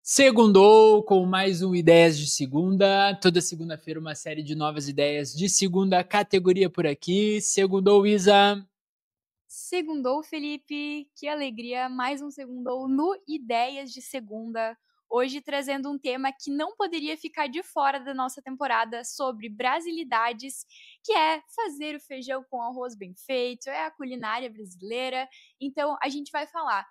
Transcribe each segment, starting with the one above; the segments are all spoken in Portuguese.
Segundou com mais um Ideias de Segunda. Toda segunda-feira uma série de novas ideias de segunda categoria por aqui. Segundou, Isa. Segundou, Felipe. Que alegria, mais um segundou no Ideias de Segunda. Hoje trazendo um tema que não poderia ficar de fora da nossa temporada sobre brasilidades, que é fazer o feijão com arroz bem feito, é a culinária brasileira. Então a gente vai falar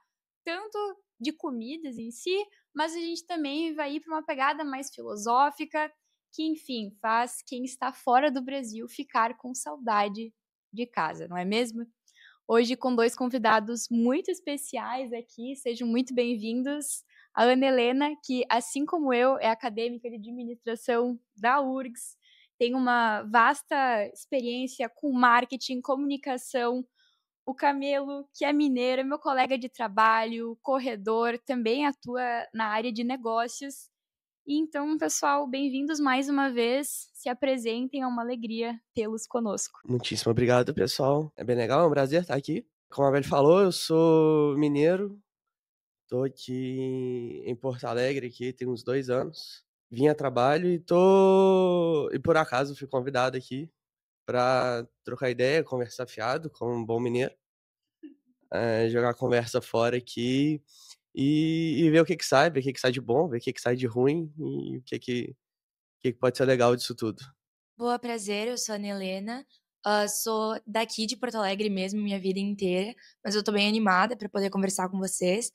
tanto de comidas em si, mas a gente também vai ir para uma pegada mais filosófica, que enfim, faz quem está fora do Brasil ficar com saudade de casa, não é mesmo? Hoje com dois convidados muito especiais aqui, sejam muito bem-vindos. A Ana Helena, que assim como eu, é acadêmica de administração da URGS, tem uma vasta experiência com marketing, comunicação. O Camelo, que é mineiro, é meu colega de trabalho, corredor, também atua na área de negócios. E então, pessoal, bem-vindos mais uma vez. Se apresentem, é uma alegria tê-los conosco. Muitíssimo obrigado, pessoal. É bem legal, é um prazer estar aqui. Como a Bel falou, eu sou mineiro. Tô aqui em Porto Alegre, aqui tem uns 2 anos. Vim a trabalho e por acaso fui convidado aqui para trocar ideia, conversar fiado com um bom mineiro, jogar a conversa fora aqui e ver o que sai, ver o que sai de bom, ver o que sai de ruim e o que pode ser legal disso tudo. Boa, prazer, eu sou a Ana Helena, sou daqui de Porto Alegre mesmo, minha vida inteira, mas eu tô bem animada para poder conversar com vocês.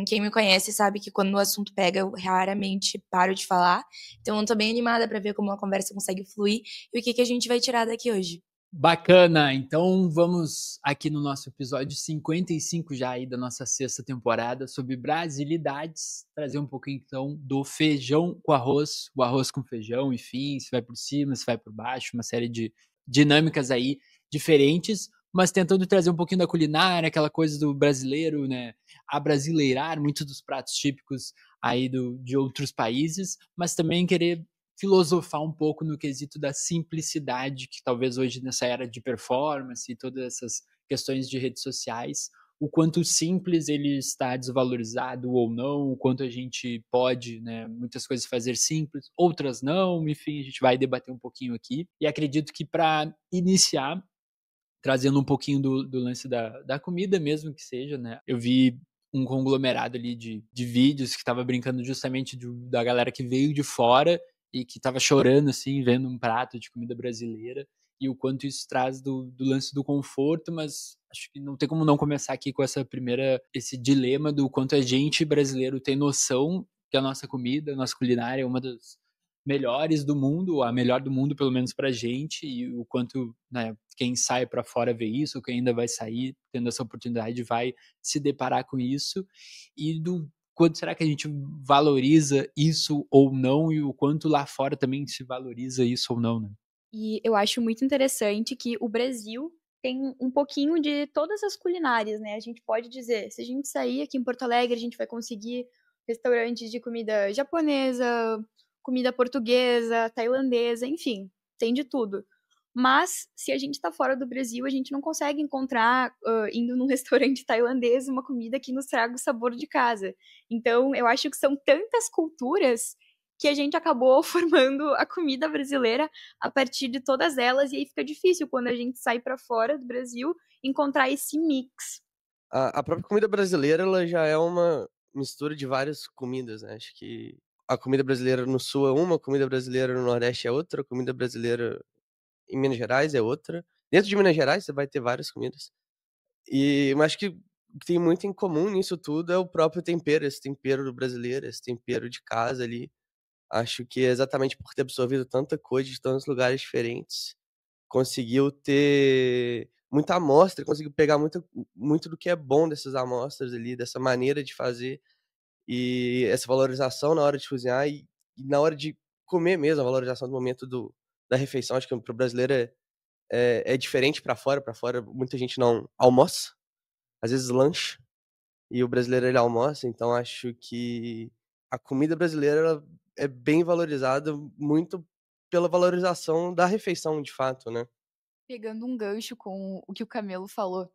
Quem me conhece sabe que quando o assunto pega, eu raramente paro de falar, então eu tô bem animada para ver como a conversa consegue fluir e o que a gente vai tirar daqui hoje. Bacana, então vamos aqui no nosso episódio 55 já aí da nossa sexta temporada sobre brasilidades, trazer um pouquinho então do feijão com arroz, o arroz com feijão, enfim, se vai por cima, se vai por baixo, uma série de dinâmicas aí diferentes, mas tentando trazer um pouquinho da culinária, aquela coisa do brasileiro, né, abrasileirar muitos dos pratos típicos aí de outros países, mas também querer filosofar um pouco no quesito da simplicidade, que talvez hoje nessa era de performance e todas essas questões de redes sociais, o quanto simples ele está desvalorizado ou não, o quanto a gente pode, né, muitas coisas fazer simples, outras não, enfim, a gente vai debater um pouquinho aqui. E acredito que para iniciar, trazendo um pouquinho do lance da comida mesmo que seja, né, eu vi um conglomerado ali de vídeos que estava brincando justamente da galera que veio de fora e que estava chorando, assim, vendo um prato de comida brasileira e o quanto isso traz do lance do conforto, mas acho que não tem como não começar aqui com esse dilema do quanto a gente brasileiro tem noção que a nossa comida, a nossa culinária é uma das melhores do mundo, a melhor do mundo pelo menos pra gente, e o quanto, né, quem sai para fora vê isso, quem ainda vai sair tendo essa oportunidade vai se deparar com isso, e do quanto será que a gente valoriza isso ou não, e o quanto lá fora também se valoriza isso ou não, né? E eu acho muito interessante que o Brasil tem um pouquinho de todas as culinárias, né? A gente pode dizer, se a gente sair aqui em Porto Alegre, a gente vai conseguir restaurantes de comida japonesa, comida portuguesa, tailandesa, enfim, tem de tudo. Mas se a gente está fora do Brasil, a gente não consegue encontrar, indo num restaurante tailandês, uma comida que nos traga o sabor de casa. Então, eu acho que são tantas culturas que a gente acabou formando a comida brasileira a partir de todas elas, e aí fica difícil quando a gente sai para fora do Brasil encontrar esse mix. A própria comida brasileira, ela já é uma mistura de várias comidas, né, acho que a comida brasileira no sul é uma, a comida brasileira no nordeste é outra, a comida brasileira em Minas Gerais é outra. Dentro de Minas Gerais você vai ter várias comidas. Mas acho que o que tem muito em comum nisso tudo é o próprio tempero, esse tempero do brasileiro, esse tempero de casa ali. Acho que é exatamente por ter absorvido tanta coisa de tantos lugares diferentes, conseguiu ter muita amostra, conseguiu pegar muito do que é bom dessas amostras ali, dessa maneira de fazer, e essa valorização na hora de cozinhar e na hora de comer mesmo, a valorização do momento da refeição. Acho que para o brasileiro é diferente para fora muita gente não almoça, às vezes lancha, e o brasileiro ele almoça, então acho que a comida brasileira ela é bem valorizada muito pela valorização da refeição de fato, né. Pegando um gancho com o que o Camelo falou.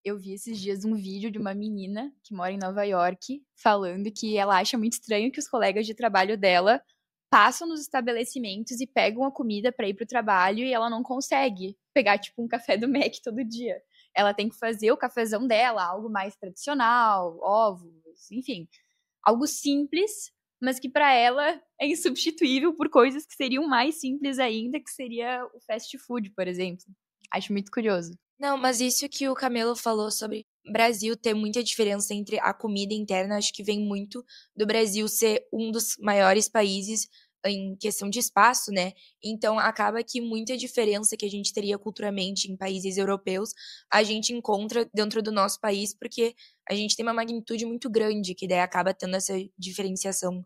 Eu vi esses dias um vídeo de uma menina que mora em Nova York falando que ela acha muito estranho que os colegas de trabalho dela passam nos estabelecimentos e pegam a comida para ir pro trabalho e ela não consegue pegar, tipo, um café do Mac todo dia. Ela tem que fazer o cafezão dela, algo mais tradicional, ovos, enfim, algo simples, mas que para ela é insubstituível por coisas que seriam mais simples ainda, que seria o fast food, por exemplo. Acho muito curioso. Não, mas isso que o Camelo falou sobre Brasil ter muita diferença entre a comida interna, acho que vem muito do Brasil ser um dos maiores países em questão de espaço, né? Então acaba que muita diferença que a gente teria culturalmente em países europeus, a gente encontra dentro do nosso país, porque a gente tem uma magnitude muito grande, que daí acaba tendo essa diferenciação.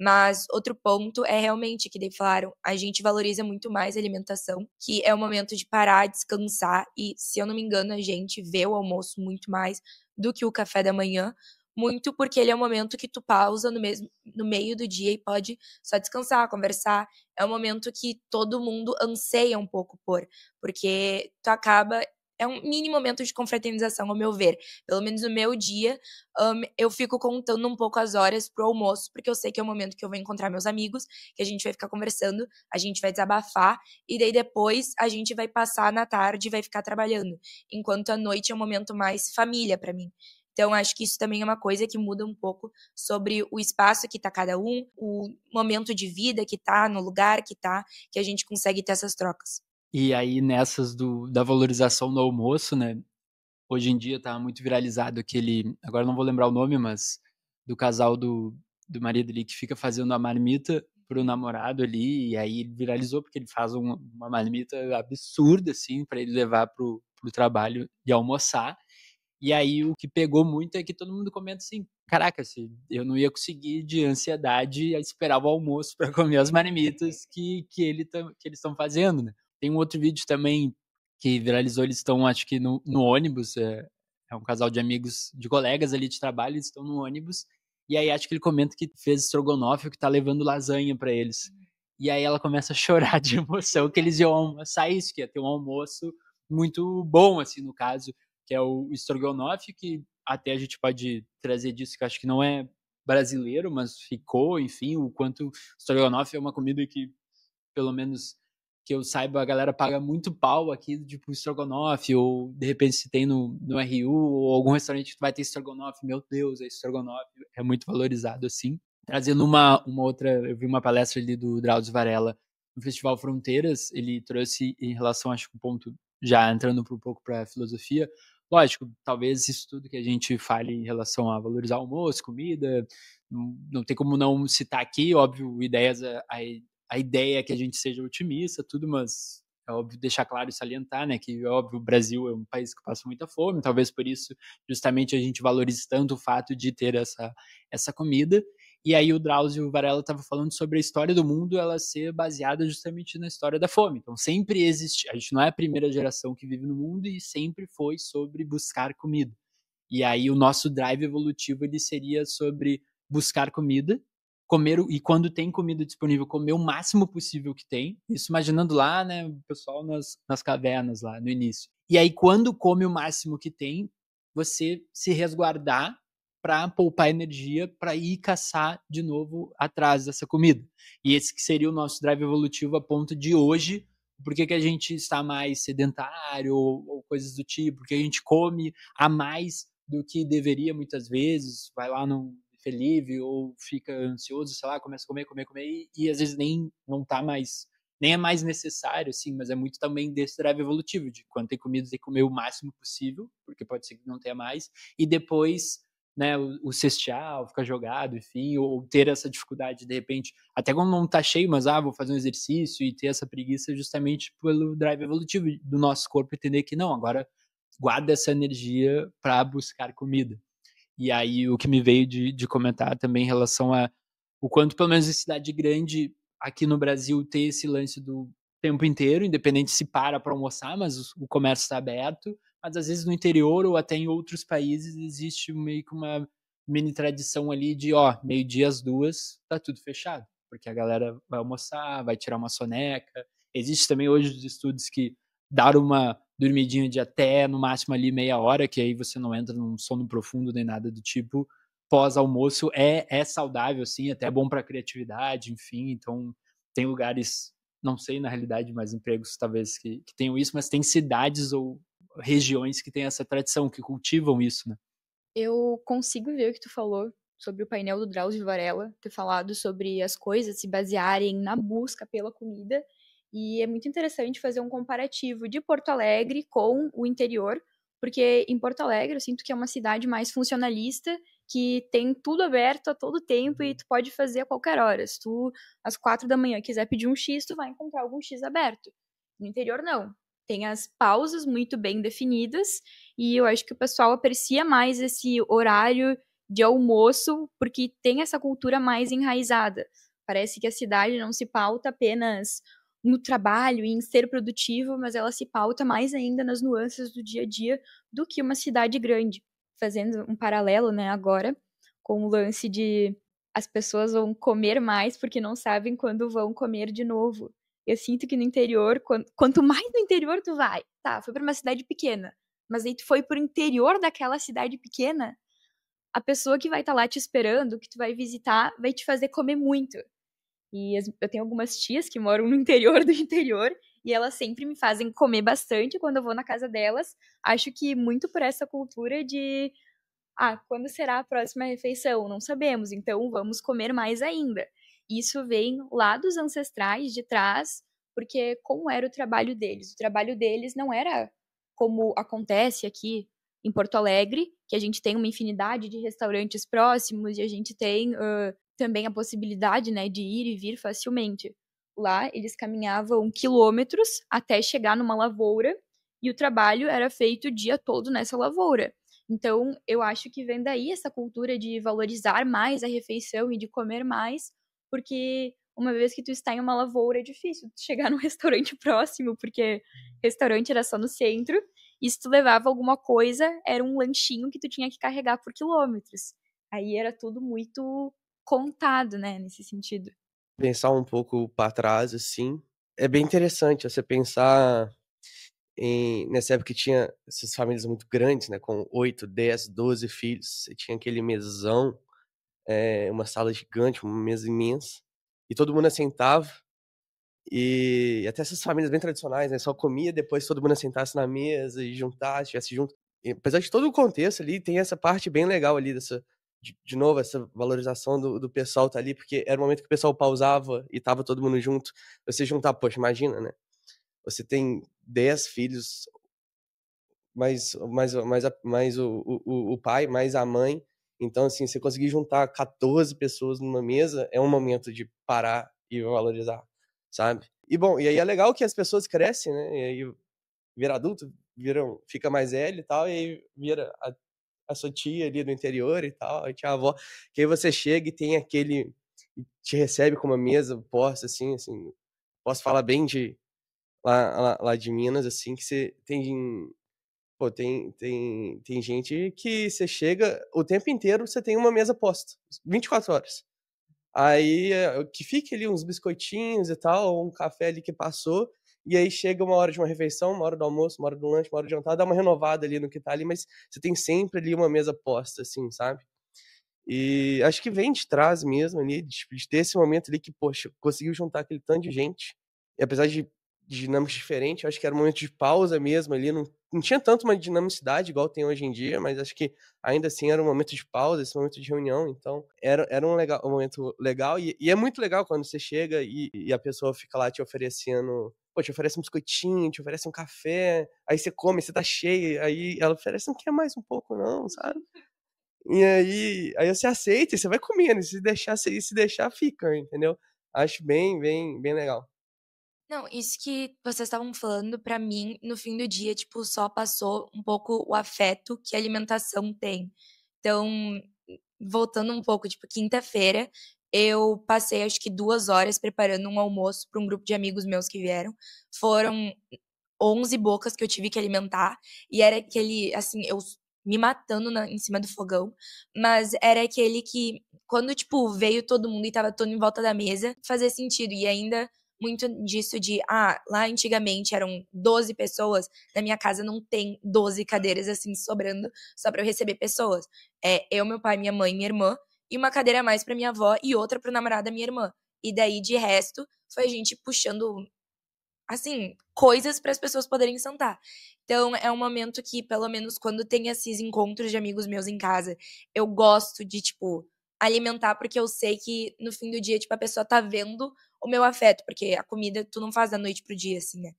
Mas outro ponto é realmente que daí falaram, a gente valoriza muito mais a alimentação, que é o momento de parar, descansar e, se eu não me engano, a gente vê o almoço muito mais do que o café da manhã, muito porque ele é o momento que tu pausa no meio do dia e pode só descansar, conversar. É um momento que todo mundo anseia um pouco porque tu acaba é um mini momento de confraternização, ao meu ver. Pelo menos no meu dia, eu fico contando um pouco as horas pro almoço, porque eu sei que é o momento que eu vou encontrar meus amigos, que a gente vai ficar conversando, a gente vai desabafar, e daí depois a gente vai passar na tarde e vai ficar trabalhando. Enquanto a noite é um momento mais família para mim. Então, acho que isso também é uma coisa que muda um pouco sobre o espaço que tá cada um, o momento de vida que tá, no lugar que tá, que a gente consegue ter essas trocas. E aí, nessas da valorização do almoço, né? Hoje em dia tá muito viralizado aquele. Agora não vou lembrar o nome, mas do casal do marido ali que fica fazendo a marmita pro namorado ali. E aí viralizou porque ele faz uma marmita absurda, assim, para ele levar pro trabalho e almoçar. E aí o que pegou muito é que todo mundo comenta assim: caraca, eu não ia conseguir de ansiedade esperar o almoço para comer as marmitas que eles estão fazendo, né? Tem um outro vídeo também que viralizou, eles estão, acho que no ônibus, é um casal de amigos, de colegas ali de trabalho, eles estão no ônibus, e aí acho que ele comenta que fez estrogonofe, que tá levando lasanha para eles. E aí ela começa a chorar de emoção que eles iam almoçar isso, que ia ter um almoço muito bom, assim, no caso, que é o estrogonofe, que até a gente pode trazer disso, que eu acho que não é brasileiro, mas ficou, enfim, o quanto estrogonofe é uma comida que, pelo menos que eu saiba, a galera paga muito pau aqui, tipo, estrogonofe, ou de repente se tem no RU, ou algum restaurante que vai ter estrogonofe, meu Deus, é estrogonofe, é muito valorizado assim. Trazendo uma outra, eu vi uma palestra ali do Drauzio Varela no Festival Fronteiras, ele trouxe em relação, acho que um ponto, já entrando um pouco para filosofia, lógico, talvez isso tudo que a gente fale em relação a valorizar o almoço, comida, não tem como não citar aqui, óbvio, ideias a ideia é que a gente seja otimista, tudo, mas é óbvio deixar claro e salientar, né, que é óbvio o Brasil é um país que passa muita fome, talvez por isso justamente a gente valorize tanto o fato de ter essa comida. E aí o Drauzio Varela estava falando sobre a história do mundo, ela ser baseada justamente na história da fome. Então sempre existe, a gente não é a primeira geração que vive no mundo e sempre foi sobre buscar comida. E aí o nosso drive evolutivo ele seria sobre buscar comida, comer e quando tem comida disponível, comer o máximo possível que tem. Isso imaginando lá, né, o pessoal nas cavernas lá no início. E aí quando come o máximo que tem, você se resguardar para poupar energia para ir caçar de novo atrás dessa comida. E esse que seria o nosso drive evolutivo a ponto de hoje, por que a gente está mais sedentário ou coisas do tipo, porque a gente come a mais do que deveria muitas vezes, vai lá no buffet livre ou fica ansioso, sei lá, começa a comer e às vezes nem não tá mais, nem é mais necessário, assim, mas é muito também desse drive evolutivo, de quando tem comida, tem que comer o máximo possível, porque pode ser que não tenha mais, e depois, né, o cestear, ficar jogado, enfim, ou ter essa dificuldade, de repente, até quando não tá cheio, mas, vou fazer um exercício e ter essa preguiça justamente pelo drive evolutivo do nosso corpo entender que não, agora guarda essa energia para buscar comida. E aí o que me veio de comentar também em relação a o quanto, pelo menos em cidade grande, aqui no Brasil, ter esse lance do tempo inteiro, independente se para almoçar, mas o comércio está aberto, mas às vezes no interior ou até em outros países existe meio que uma mini tradição ali de, meio-dia às 2, tá tudo fechado, porque a galera vai almoçar, vai tirar uma soneca. Existe também hoje os estudos que dar uma dormidinha de até, no máximo, ali meia hora, que aí você não entra num sono profundo nem nada do tipo, pós-almoço é saudável, assim, até bom para criatividade, enfim. Então, tem lugares, não sei na realidade, mas empregos talvez que tenham isso, mas tem cidades ou regiões que têm essa tradição, que cultivam isso, né? Eu consigo ver o que tu falou sobre o painel do Drauzio Varela, ter falado sobre as coisas se basearem na busca pela comida, e é muito interessante fazer um comparativo de Porto Alegre com o interior, porque em Porto Alegre eu sinto que é uma cidade mais funcionalista, que tem tudo aberto a todo tempo e tu pode fazer a qualquer hora. Se tu, às 4 da manhã, quiser pedir um X, tu vai encontrar algum X aberto. No interior, não. Tem as pausas muito bem definidas, e eu acho que o pessoal aprecia mais esse horário de almoço, porque tem essa cultura mais enraizada. Parece que a cidade não se pauta apenas no trabalho e em ser produtivo, mas ela se pauta mais ainda nas nuances do dia a dia do que uma cidade grande. Fazendo um paralelo, né, agora, com o lance de as pessoas vão comer mais porque não sabem quando vão comer de novo. Eu sinto que no interior, quanto mais no interior tu vai, tá, foi pra uma cidade pequena, mas aí tu foi pro interior daquela cidade pequena, a pessoa que vai estar lá te esperando, que tu vai visitar, vai te fazer comer muito. E eu tenho algumas tias que moram no interior do interior, e elas sempre me fazem comer bastante quando eu vou na casa delas. Acho que muito por essa cultura de, quando será a próxima refeição? Não sabemos, então vamos comer mais ainda. Isso vem lá dos ancestrais de trás, porque como era o trabalho deles? O trabalho deles não era como acontece aqui em Porto Alegre, que a gente tem uma infinidade de restaurantes próximos e a gente tem também a possibilidade, né, de ir e vir facilmente. Lá eles caminhavam quilômetros até chegar numa lavoura e o trabalho era feito o dia todo nessa lavoura. Então, eu acho que vem daí essa cultura de valorizar mais a refeição e de comer mais, porque uma vez que tu está em uma lavoura é difícil tu chegar num restaurante próximo, porque restaurante era só no centro, e se tu levava alguma coisa, era um lanchinho que tu tinha que carregar por quilômetros. Aí era tudo muito contado, né, nesse sentido. Pensar um pouco para trás, assim, é bem interessante você pensar nessa época que tinha essas famílias muito grandes, né, com 8, 10, 12 filhos, você tinha aquele mesão, uma sala gigante, uma mesa imensa, e todo mundo assentava, e até essas famílias bem tradicionais, né, só comia, depois todo mundo assentasse na mesa e juntasse, estivesse junto. E apesar de todo o contexto ali, tem essa parte bem legal ali dessa de novo, essa valorização do pessoal tá ali, porque era o momento que o pessoal pausava e tava todo mundo junto. Você juntar, poxa, imagina, né, você tem 10 filhos, mais o pai, mais a mãe. Então, assim, você conseguir juntar 14 pessoas numa mesa é um momento de parar e valorizar, sabe? E bom, e aí é legal que as pessoas crescem, né? E aí vira adulto, fica mais velho e tal, e aí vira a sua tia ali do interior e tal, a tia avó, que aí você chega e tem aquele, te recebe com uma mesa posta, assim, posso falar bem de lá de Minas, assim, que você tem. Pô, tem gente que você chega, o tempo inteiro você tem uma mesa posta, 24 horas. Aí, que fique ali uns biscoitinhos e tal, um café ali que passou, e aí chega uma hora de uma refeição, uma hora do almoço, uma hora do lanche, uma hora de jantar, dá uma renovada ali no que tá ali, mas você tem sempre ali uma mesa posta, assim, sabe? E acho que vem de trás mesmo ali, de ter esse momento ali que, poxa, conseguiu juntar aquele tanto de gente. E apesar de dinâmicas diferentes, eu acho que era um momento de pausa mesmo ali, não tinha tanto uma dinamicidade igual tem hoje em dia, mas acho que ainda assim era um momento de pausa, esse momento de reunião, então era um momento legal, e é muito legal quando você chega e a pessoa fica lá te oferecendo, pô, te oferece um biscoitinho, te oferece um café, aí você come, você tá cheio, aí ela oferece, não quer mais um pouco não, sabe? E aí você aceita e você vai comendo, e se deixar fica, entendeu? Acho bem legal. Não, isso que vocês estavam falando, pra mim, no fim do dia, tipo, só passou um pouco o afeto que a alimentação tem. Então, voltando um pouco, tipo, quinta-feira, eu passei acho que 2 horas preparando um almoço para um grupo de amigos meus que vieram. Foram 11 bocas que eu tive que alimentar, e era aquele, assim, eu me matando em cima do fogão, mas era aquele que, quando, tipo, veio todo mundo e tava todo em volta da mesa, fazia sentido, e ainda muito disso de, lá antigamente eram 12 pessoas, na minha casa não tem 12 cadeiras assim sobrando só pra eu receber pessoas. É eu, meu pai, minha mãe, minha irmã, e uma cadeira a mais pra minha avó e outra pro namorado da minha irmã. E daí, de resto, foi a gente puxando, assim, coisas para as pessoas poderem sentar. Então, é um momento que, pelo menos quando tem esses encontros de amigos meus em casa, eu gosto de, tipo, alimentar, porque eu sei que no fim do dia, tipo, a pessoa tá vendo o meu afeto, porque a comida tu não faz da noite pro dia, assim, né?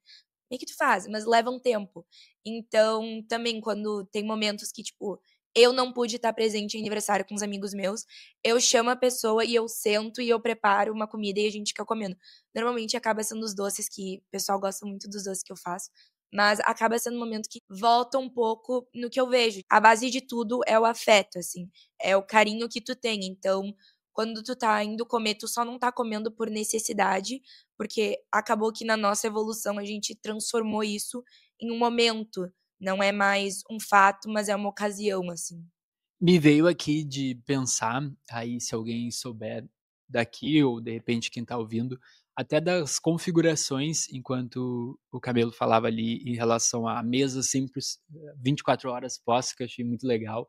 Meio que tu faz, mas leva um tempo. Então, também quando tem momentos que, tipo, eu não pude estar presente em aniversário com os amigos meus, eu chamo a pessoa e eu sento e eu preparo uma comida e a gente fica comendo. Normalmente acaba sendo os doces, que o pessoal gosta muito dos doces que eu faço, mas acaba sendo um momento que volta um pouco no que eu vejo. A base de tudo é o afeto, assim, é o carinho que tu tem. Então, quando tu tá indo comer, tu só não tá comendo por necessidade, porque acabou que na nossa evolução a gente transformou isso em um momento. Não é mais um fato, mas é uma ocasião, assim. Me veio aqui de pensar, aí se alguém souber daqui ou de repente quem tá ouvindo, até das configurações, enquanto o Camelo falava ali em relação à mesa sempre 24 horas posta, que eu achei muito legal.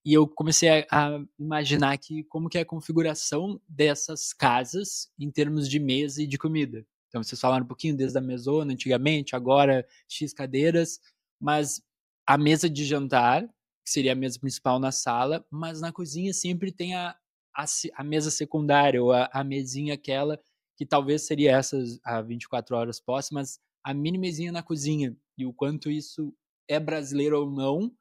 E eu comecei a imaginar aqui como que é a configuração dessas casas em termos de mesa e de comida. Então vocês falaram um pouquinho desde a mesona antigamente, agora X cadeiras, mas a mesa de jantar, que seria a mesa principal na sala, mas na cozinha sempre tem a mesa secundária, ou a mesinha aquela, que talvez seria essas a 24 horas posta, mas a mini mesinha na cozinha. E o quanto isso é brasileiro ou não,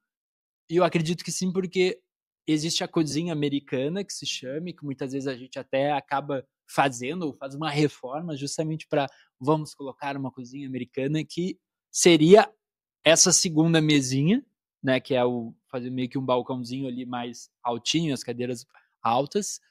e eu acredito que sim, porque existe a cozinha americana, que se chama, e que muitas vezes a gente até acaba fazendo, ou faz uma reforma justamente para vamos colocar uma cozinha americana, que seria essa segunda mesinha, né, que é o fazer meio que um balcãozinho ali mais altinho, as cadeiras altas,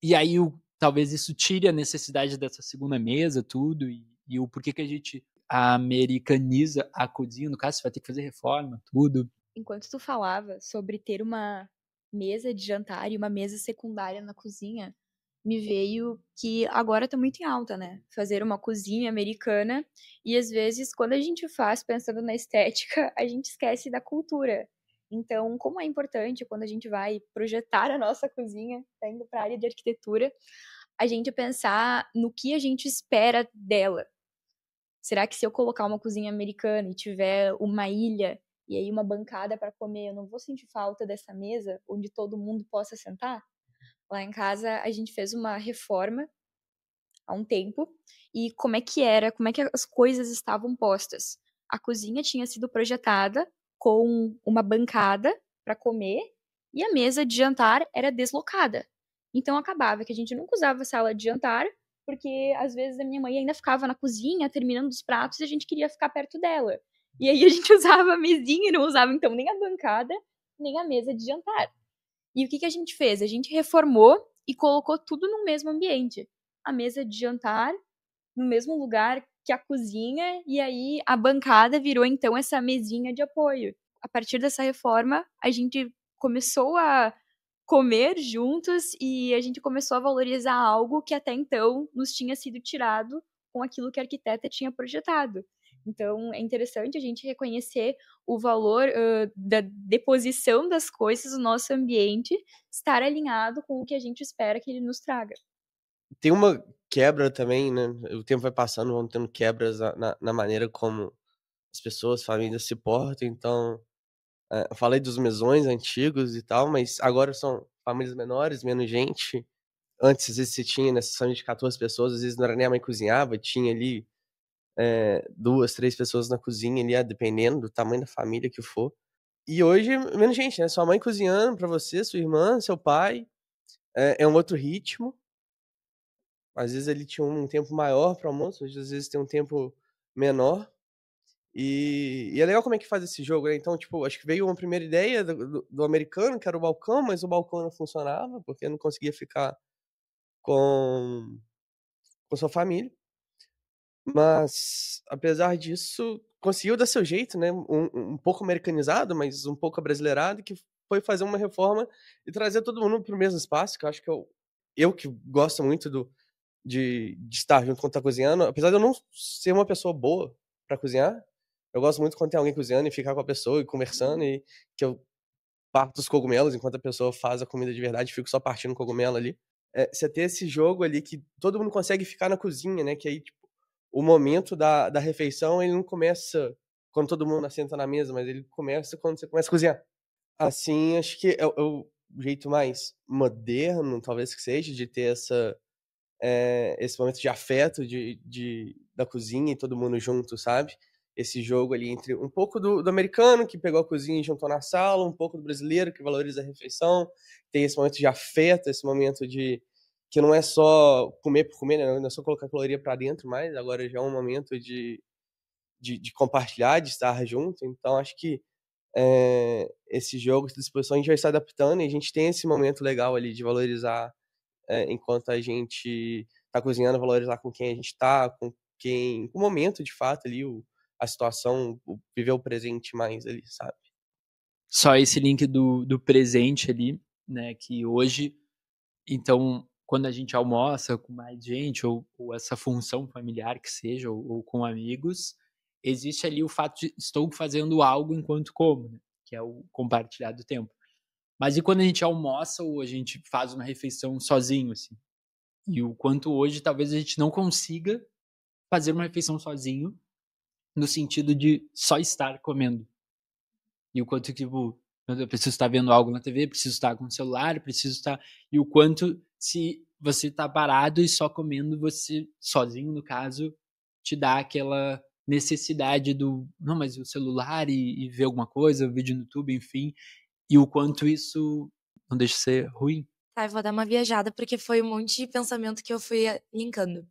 e aí talvez isso tire a necessidade dessa segunda mesa, tudo, e o porquê que a gente americaniza a cozinha, no caso, você vai ter que fazer reforma, tudo. Enquanto tu falava sobre ter uma mesa de jantar e uma mesa secundária na cozinha, me veio que agora tá muito em alta, né? Fazer uma cozinha americana e às vezes quando a gente faz pensando na estética, a gente esquece da cultura. Então, como é importante quando a gente vai projetar a nossa cozinha, tá indo para a área de arquitetura, a gente pensar no que a gente espera dela. Será que se eu colocar uma cozinha americana e tiver uma ilha e aí uma bancada para comer, eu não vou sentir falta dessa mesa onde todo mundo possa sentar? Lá em casa a gente fez uma reforma há um tempo e como é que era, como é que as coisas estavam postas? A cozinha tinha sido projetada com uma bancada para comer e a mesa de jantar era deslocada. Então acabava que a gente nunca usava a sala de jantar, porque às vezes a minha mãe ainda ficava na cozinha terminando os pratos e a gente queria ficar perto dela. E aí a gente usava a mesinha e não usava então nem a bancada, nem a mesa de jantar. E o que a gente fez? A gente reformou e colocou tudo no mesmo ambiente. A mesa de jantar no mesmo lugar que a cozinha, e aí a bancada virou então essa mesinha de apoio. A partir dessa reforma, a gente começou a comer juntos e a gente começou a valorizar algo que até então nos tinha sido tirado com aquilo que a arquiteta tinha projetado. Então, é interessante a gente reconhecer o valor da deposição das coisas no nosso ambiente, estar alinhado com o que a gente espera que ele nos traga. Tem uma quebra também, né? O tempo vai passando, vão tendo quebras na maneira como as pessoas, famílias se portam. Então, eu falei dos mesões antigos e tal, mas agora são famílias menores, menos gente. Antes, às vezes, você tinha nessa família de 14 pessoas, às vezes não era nem a mãe que cozinhava, tinha ali 2, 3 pessoas na cozinha ali, dependendo do tamanho da família que for. E hoje, menos gente, né? Sua mãe cozinhando pra você, sua irmã, seu pai. É um outro ritmo. Às vezes ele tinha um tempo maior para almoço, às vezes tem um tempo menor. E é legal como é que faz esse jogo, né? Então, tipo, acho que veio uma primeira ideia do americano, que era o balcão, mas o balcão não funcionava, porque não conseguia ficar com sua família. Mas, apesar disso, conseguiu dar seu jeito, né? Um pouco americanizado, mas um pouco abrasileirado, que foi fazer uma reforma e trazer todo mundo para o mesmo espaço, que eu acho que eu que gosto muito de estar junto quando tá cozinhando. Apesar de eu não ser uma pessoa boa pra cozinhar, eu gosto muito quando tem alguém cozinhando e ficar com a pessoa e conversando, e que eu parto os cogumelos enquanto a pessoa faz a comida de verdade, fico só partindo cogumelo ali. Você ter esse jogo ali que todo mundo consegue ficar na cozinha, né, que aí, tipo, o momento da refeição, ele não começa quando todo mundo assenta na mesa, mas ele começa quando você começa a cozinhar. Assim, acho que é o jeito mais moderno, talvez que seja, de ter esse momento de afeto da cozinha e todo mundo junto, sabe? Esse jogo ali entre um pouco do americano, que pegou a cozinha e juntou na sala, um pouco do brasileiro, que valoriza a refeição. Tem esse momento de afeto, esse momento de que não é só comer por comer, né? Não é só colocar caloria para dentro, mas agora já é um momento de compartilhar, de estar junto. Então, acho que esse jogo, essa disposição, a gente vai se adaptando, e a gente tem esse momento legal ali de valorizar, enquanto a gente tá cozinhando, valorizar com quem a gente tá, com o momento de fato ali, a situação, viver o presente mais ali, sabe? Só esse link do presente ali, né, que hoje, então, quando a gente almoça com mais gente, ou essa função familiar que seja, ou com amigos, existe ali o fato de estou fazendo algo enquanto como, né, que é o compartilhar do tempo. Mas e quando a gente almoça ou a gente faz uma refeição sozinho, assim? E o quanto hoje talvez a gente não consiga fazer uma refeição sozinho, no sentido de só estar comendo. E o quanto, tipo, eu preciso estar vendo algo na TV, preciso estar com o celular, preciso estar. E o quanto, se você tá parado e só comendo, você, sozinho no caso, te dá aquela necessidade do. Não, mas o celular e ver alguma coisa, vídeo no YouTube, enfim. E o quanto isso não deixa de ser ruim. Tá, eu vou dar uma viajada, porque foi um monte de pensamento que eu fui linkando.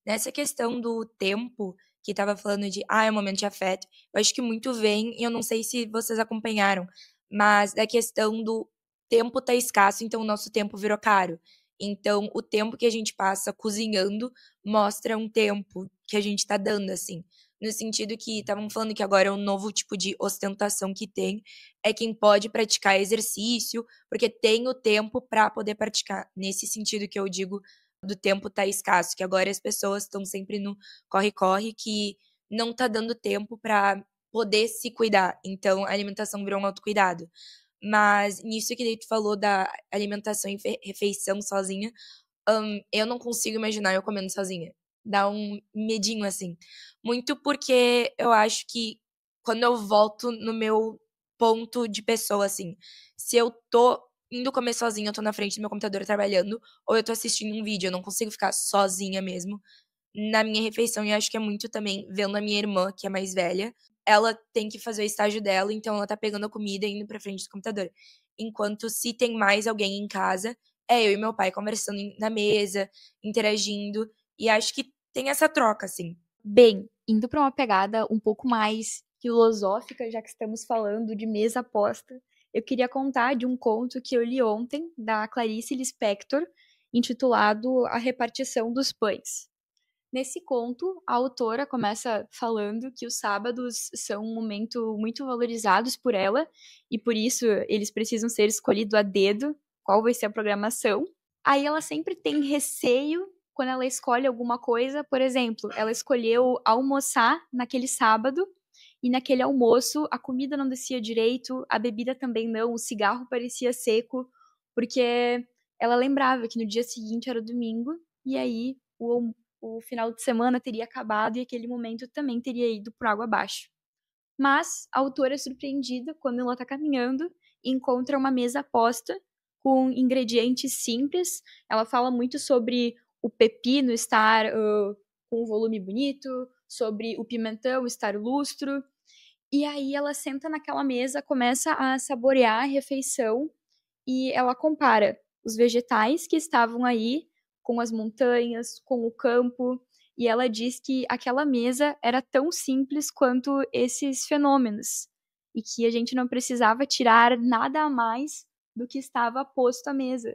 Nessa questão do tempo, que tava falando de, é um momento de afeto, eu acho que muito vem, e eu não sei se vocês acompanharam, mas da questão do tempo tá escasso, então o nosso tempo virou caro. Então, o tempo que a gente passa cozinhando mostra um tempo que a gente tá dando, assim. No sentido que estavam falando que agora é um novo tipo de ostentação que tem, é quem pode praticar exercício, porque tem o tempo para poder praticar. Nesse sentido que eu digo do tempo tá escasso, que agora as pessoas estão sempre no corre-corre, que não tá dando tempo para poder se cuidar. Então, a alimentação virou um autocuidado. Mas nisso que daí tu falou da alimentação e refeição sozinha, eu não consigo imaginar eu comendo sozinha. Dá um medinho, assim. Muito porque eu acho que quando eu volto no meu ponto de pessoa, assim, se eu tô indo comer sozinha, eu tô na frente do meu computador trabalhando, ou eu tô assistindo um vídeo, eu não consigo ficar sozinha mesmo na minha refeição. E acho que é muito também vendo a minha irmã, que é mais velha, ela tem que fazer o estágio dela, então ela tá pegando a comida e indo pra frente do computador. Enquanto se tem mais alguém em casa, é eu e meu pai conversando na mesa, interagindo, e acho que tem essa troca, assim. Bem, indo para uma pegada um pouco mais filosófica, já que estamos falando de mesa posta, eu queria contar de um conto que eu li ontem, da Clarice Lispector, intitulado A Repartição dos Pães. Nesse conto, a autora começa falando que os sábados são um momento muito valorizados por ela, e por isso eles precisam ser escolhidos a dedo, qual vai ser a programação. Aí ela sempre tem receio quando ela escolhe alguma coisa. Por exemplo, ela escolheu almoçar naquele sábado, e naquele almoço a comida não descia direito, a bebida também não, o cigarro parecia seco, porque ela lembrava que no dia seguinte era domingo, e aí o final de semana teria acabado e aquele momento também teria ido por água abaixo. Mas a autora é surpreendida quando ela está caminhando e encontra uma mesa posta com ingredientes simples. Ela fala muito sobre o pepino estar com um volume bonito, sobre o pimentão estar lustro. E aí ela senta naquela mesa, começa a saborear a refeição e ela compara os vegetais que estavam aí com as montanhas, com o campo, e ela diz que aquela mesa era tão simples quanto esses fenômenos, e que a gente não precisava tirar nada a mais do que estava posto à mesa.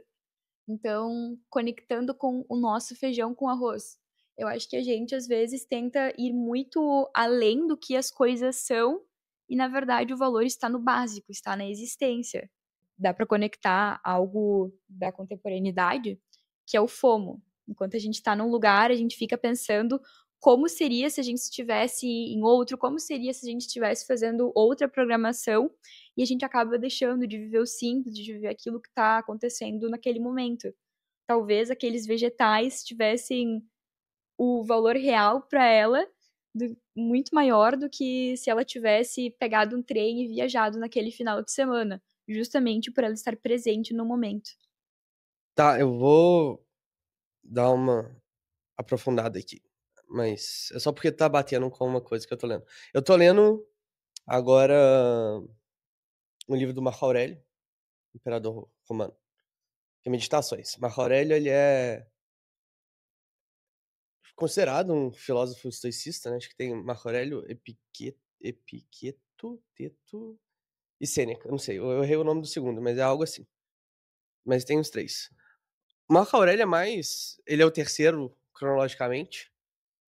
Então, conectando com o nosso feijão com arroz. Eu acho que a gente, às vezes, tenta ir muito além do que as coisas são, e, na verdade, o valor está no básico, está na existência. Dá para conectar algo da contemporaneidade, que é o FOMO, Enquanto a gente está num lugar, a gente fica pensando como seria se a gente estivesse em outro, como seria se a gente estivesse fazendo outra programação, e a gente acaba deixando de viver o simples, de viver aquilo que está acontecendo naquele momento. Talvez aqueles vegetais tivessem o valor real para ela muito maior do que se ela tivesse pegado um trem e viajado naquele final de semana, justamente por ela estar presente no momento. Tá, eu vou dar uma aprofundada aqui. Mas é só porque tá batendo com uma coisa que eu tô lendo. Eu tô lendo agora um livro do Marco Aurélio, imperador romano, que é Meditações. Marco Aurélio, ele é considerado um filósofo estoicista, né? Acho que tem Marco Aurélio, Epiqueto, Teto e Sêneca. Não sei, eu errei o nome do segundo, mas é algo assim. Mas tem os três. Marco Aurélio é mais... Ele é o terceiro cronologicamente,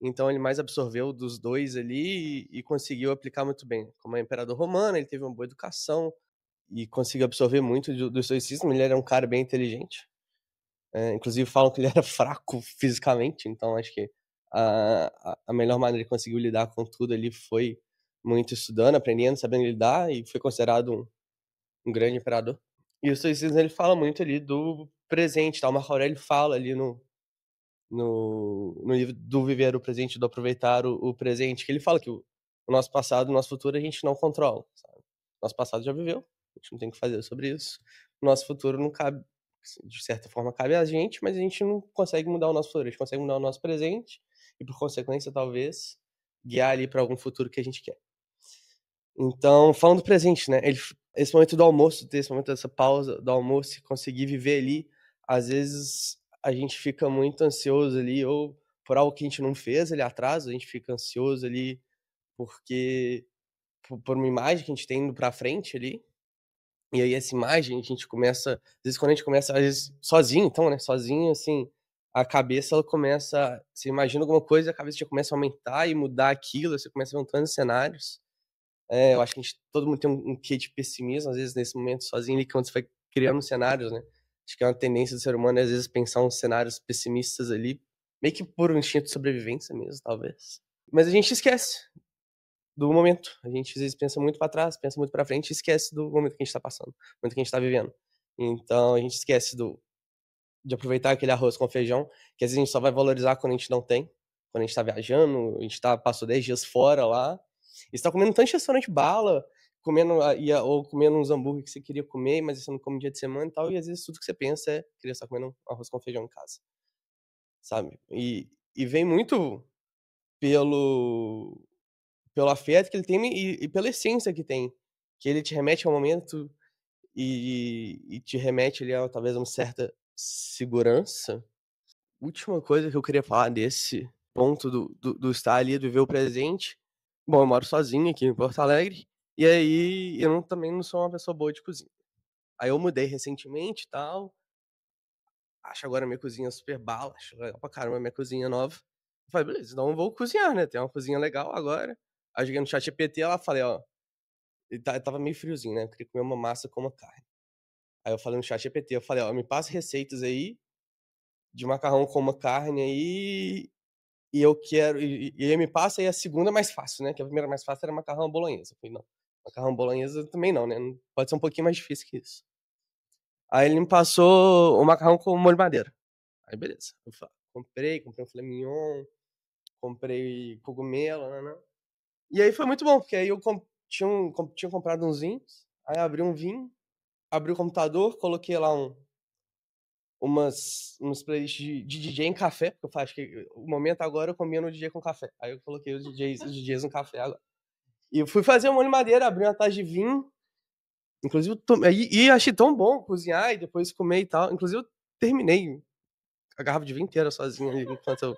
então ele mais absorveu dos dois ali e conseguiu aplicar muito bem. Como é imperador romano, ele teve uma boa educação e conseguiu absorver muito do estoicismo. Ele era um cara bem inteligente. Inclusive falam que ele era fraco fisicamente, então acho que a melhor maneira que conseguiu lidar com tudo ali foi muito estudando, aprendendo, sabendo lidar, e foi considerado um grande imperador. E o estoicismo, ele fala muito ali do presente, tá? O Marco Aurélio fala ali no livro do Viver o Presente, do Aproveitar o Presente, que ele fala que o nosso passado, o nosso futuro a gente não controla, sabe? Nosso passado já viveu, a gente não tem o que fazer sobre isso. O nosso futuro não cabe, de certa forma, cabe a gente, mas a gente não consegue mudar o nosso futuro, a gente consegue mudar o nosso presente e, por consequência, talvez, guiar ali para algum futuro que a gente quer. Então, falando do presente, né? Esse momento do almoço, esse momento dessa pausa do almoço, conseguir viver ali, às vezes a gente fica muito ansioso ali, ou por algo que a gente não fez ali atrás, a gente fica ansioso ali porque por uma imagem que a gente tem indo pra frente ali, e aí essa imagem a gente começa, às vezes quando a gente começa, às vezes sozinho, então, né, sozinho, assim, a cabeça ela começa, você imagina alguma coisa, a cabeça já começa a aumentar e mudar aquilo, você começa montando cenários. Eu acho que todo mundo tem um quê de pessimismo, às vezes, nesse momento, sozinho, ali, quando você vai criando cenários, né? Acho que é uma tendência do ser humano, às vezes, pensar uns cenários pessimistas ali, meio que por um instinto de sobrevivência mesmo, talvez. Mas a gente esquece do momento. A gente, às vezes, pensa muito para trás, pensa muito para frente e esquece do momento que a gente tá passando, do momento que a gente tá vivendo. Então, a gente esquece de aproveitar aquele arroz com feijão, que às vezes a gente só vai valorizar quando a gente não tem, quando a gente tá viajando, a gente passou 10 dias fora lá, e você tá comendo tanto restaurante bala, comendo, ou comendo uns hambúrguer que você queria comer, mas você não come dia de semana e tal, e às vezes tudo que você pensa é queria estar comendo um arroz com feijão em casa, sabe? E vem muito pelo, pelo afeto que ele tem e pela essência que tem, que ele te remete ao momento e te remete ali a talvez uma certa segurança. Última coisa que eu queria falar desse ponto do estar ali, do viver o presente. Bom, eu moro sozinho aqui em Porto Alegre, e aí eu também não sou uma pessoa boa de cozinha. Aí eu mudei recentemente e tal, acho agora minha cozinha super bala, acho legal pra caramba minha cozinha nova. Eu falei, beleza, então eu vou cozinhar, né? Tem uma cozinha legal agora. Aí eu joguei no ChatGPT, ela falei, ó, tava meio friozinho, né? Eu queria comer uma massa com uma carne. Aí eu falei no ChatGPT, eu falei, ó, me passa receitas aí de macarrão com uma carne aí, e eu quero. E ele me passa aí a segunda mais fácil, né? Que a primeira mais fácil era macarrão bolonhesa. Eu falei, não, macarrão bolonhesa também não, né? Pode ser um pouquinho mais difícil que isso. Aí ele me passou o macarrão com molho madeira. Aí beleza. Eu comprei um filé mignon, comprei cogumelo, né? E aí foi muito bom, porque aí eu tinha comprado uns vinhos, aí abri um vinho, abri o computador, coloquei lá umas playlists de DJ em café, porque eu faço que o momento agora eu combino o DJ com café. Aí eu coloquei os DJs no café agora. E eu fui fazer um molho de madeira, abri uma taça de vinho. Inclusive, e achei tão bom cozinhar e depois comer e tal. Inclusive, eu terminei a garrafa de vinho inteira sozinho ali, enquanto eu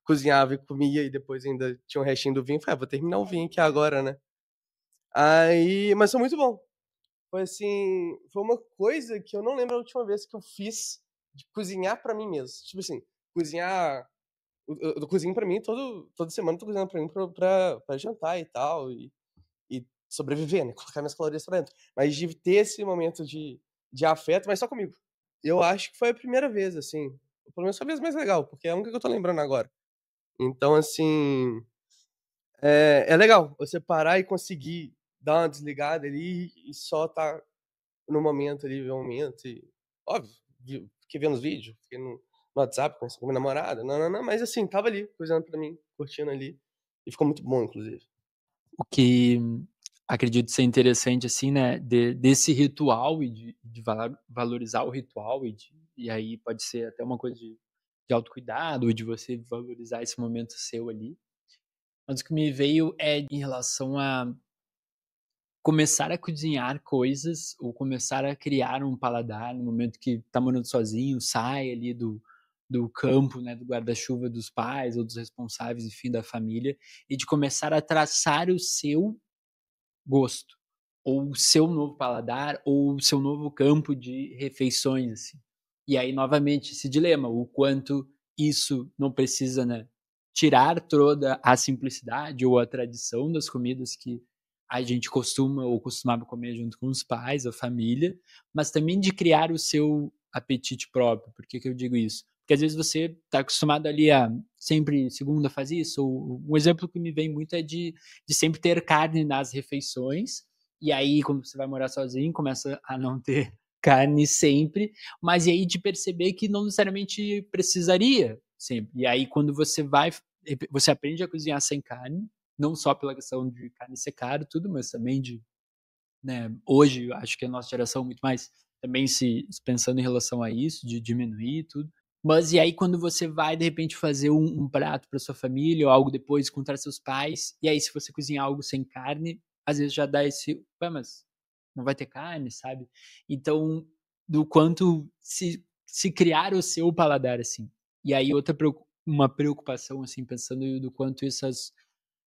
cozinhava e comia, e depois ainda tinha um restinho do vinho. Falei, vou terminar o vinho aqui agora, né? Aí, mas foi muito bom. Foi assim, foi uma coisa que eu não lembro a última vez que eu fiz de cozinhar pra mim mesmo. Tipo assim, cozinhar. Eu cozinho pra mim toda semana, eu tô cozinhando pra mim pra jantar e tal, e sobreviver, né? Colocar minhas calorias pra dentro. Mas de ter esse momento de afeto, mas só comigo. Eu acho que foi a primeira vez, assim. pelo menos foi a vez mais legal, porque é a única que eu tô lembrando agora. Então, assim, é legal você parar e conseguir dar uma desligada ali e só tá no momento ali, ver o momento e óbvio, fiquei vendo os vídeos, fiquei no WhatsApp com minha namorada, não, mas assim, tava ali, cozinhando pra mim, curtindo ali, e ficou muito bom, inclusive. O que acredito ser interessante, assim, né, desse ritual e de valorizar o ritual e aí pode ser até uma coisa de autocuidado, ou de você valorizar esse momento seu ali. Mas o que me veio é em relação a começar a cozinhar coisas ou começar a criar um paladar no momento que tá morando sozinho, sai ali do campo, né, do guarda-chuva dos pais ou dos responsáveis, enfim, da família, e de começar a traçar o seu gosto, ou o seu novo paladar, ou o seu novo campo de refeições, assim. E aí, novamente, esse dilema, o quanto isso não precisa, né, tirar toda a simplicidade ou a tradição das comidas que a gente costuma ou costumava comer junto com os pais, a família, mas também de criar o seu apetite próprio. Por que eu digo isso? Porque às vezes você está acostumado ali a sempre segunda faz isso, ou um exemplo que me vem muito é de sempre ter carne nas refeições, e aí quando você vai morar sozinho, começa a não ter carne sempre, mas e aí de perceber que não necessariamente precisaria sempre. E aí quando você aprende a cozinhar sem carne, não só pela questão de carne ser caro, tudo, mas também de, né, hoje acho que a nossa geração muito mais também se pensando em relação a isso, de diminuir tudo. Mas e aí quando você vai, de repente, fazer um prato para sua família ou algo depois encontrar seus pais, e aí se você cozinhar algo sem carne, às vezes já dá esse, ué, mas não vai ter carne, sabe? Então, do quanto se criar o seu paladar, assim. E aí uma preocupação, assim, pensando do quanto essas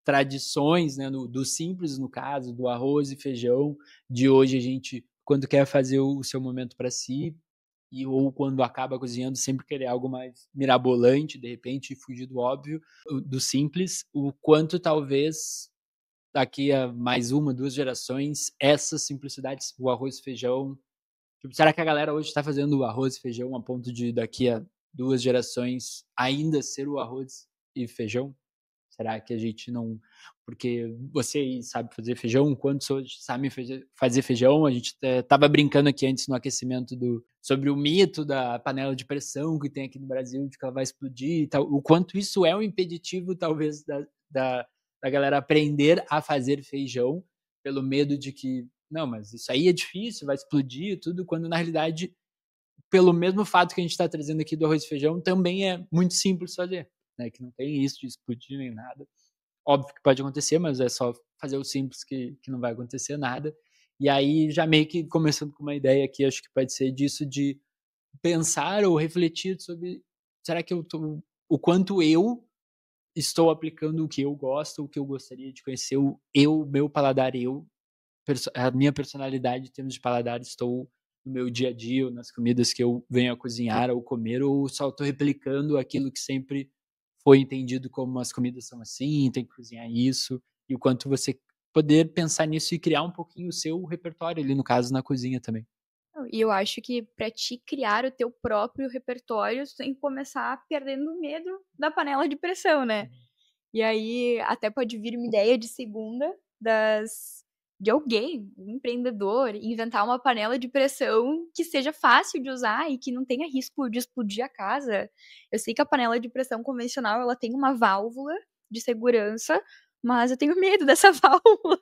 tradições, né, do simples, no caso, do arroz e feijão, de hoje a gente, quando quer fazer o seu momento para si, ou quando acaba cozinhando, sempre querer algo mais mirabolante, de repente, fugir do óbvio, do simples, o quanto talvez daqui a mais uma, 2 gerações, essas simplicidades, o arroz e feijão, tipo, será que a galera hoje está fazendo o arroz e feijão a ponto de daqui a 2 gerações ainda ser o arroz e feijão? Será que a gente não. Porque você aí sabe fazer feijão, quantos hoje sabem fazer feijão? A gente estava brincando aqui antes no aquecimento sobre o mito da panela de pressão que tem aqui no Brasil, de que ela vai explodir e tal. O quanto isso é um impeditivo, talvez, da galera aprender a fazer feijão, pelo medo de que, não, mas isso aí é difícil, vai explodir e tudo, quando na realidade, pelo mesmo fato que a gente está trazendo aqui do arroz e feijão, também é muito simples fazer. Né, que não tem isso de explodir nem nada. Óbvio que pode acontecer, mas é só fazer o simples que não vai acontecer nada. E aí, já meio que começando com uma ideia aqui, acho que pode ser disso de pensar ou refletir sobre será que o quanto eu estou aplicando o que eu gosto, o que eu gostaria de conhecer, meu paladar, a minha personalidade em termos de paladar, estou no meu dia a dia, ou nas comidas que eu venho a cozinhar ou comer, ou só estou replicando aquilo que sempre foi entendido como as comidas são assim, tem que cozinhar isso, e o quanto você poder pensar nisso e criar um pouquinho o seu repertório ali, no caso, na cozinha também. E eu acho que para ti criar o teu próprio repertório, tu tem que começar perdendo o medo da panela de pressão, né? E aí até pode vir uma ideia de segunda de alguém, um empreendedor, inventar uma panela de pressão que seja fácil de usar e que não tenha risco de explodir a casa. Eu sei que a panela de pressão convencional, ela tem uma válvula de segurança, mas eu tenho medo dessa válvula.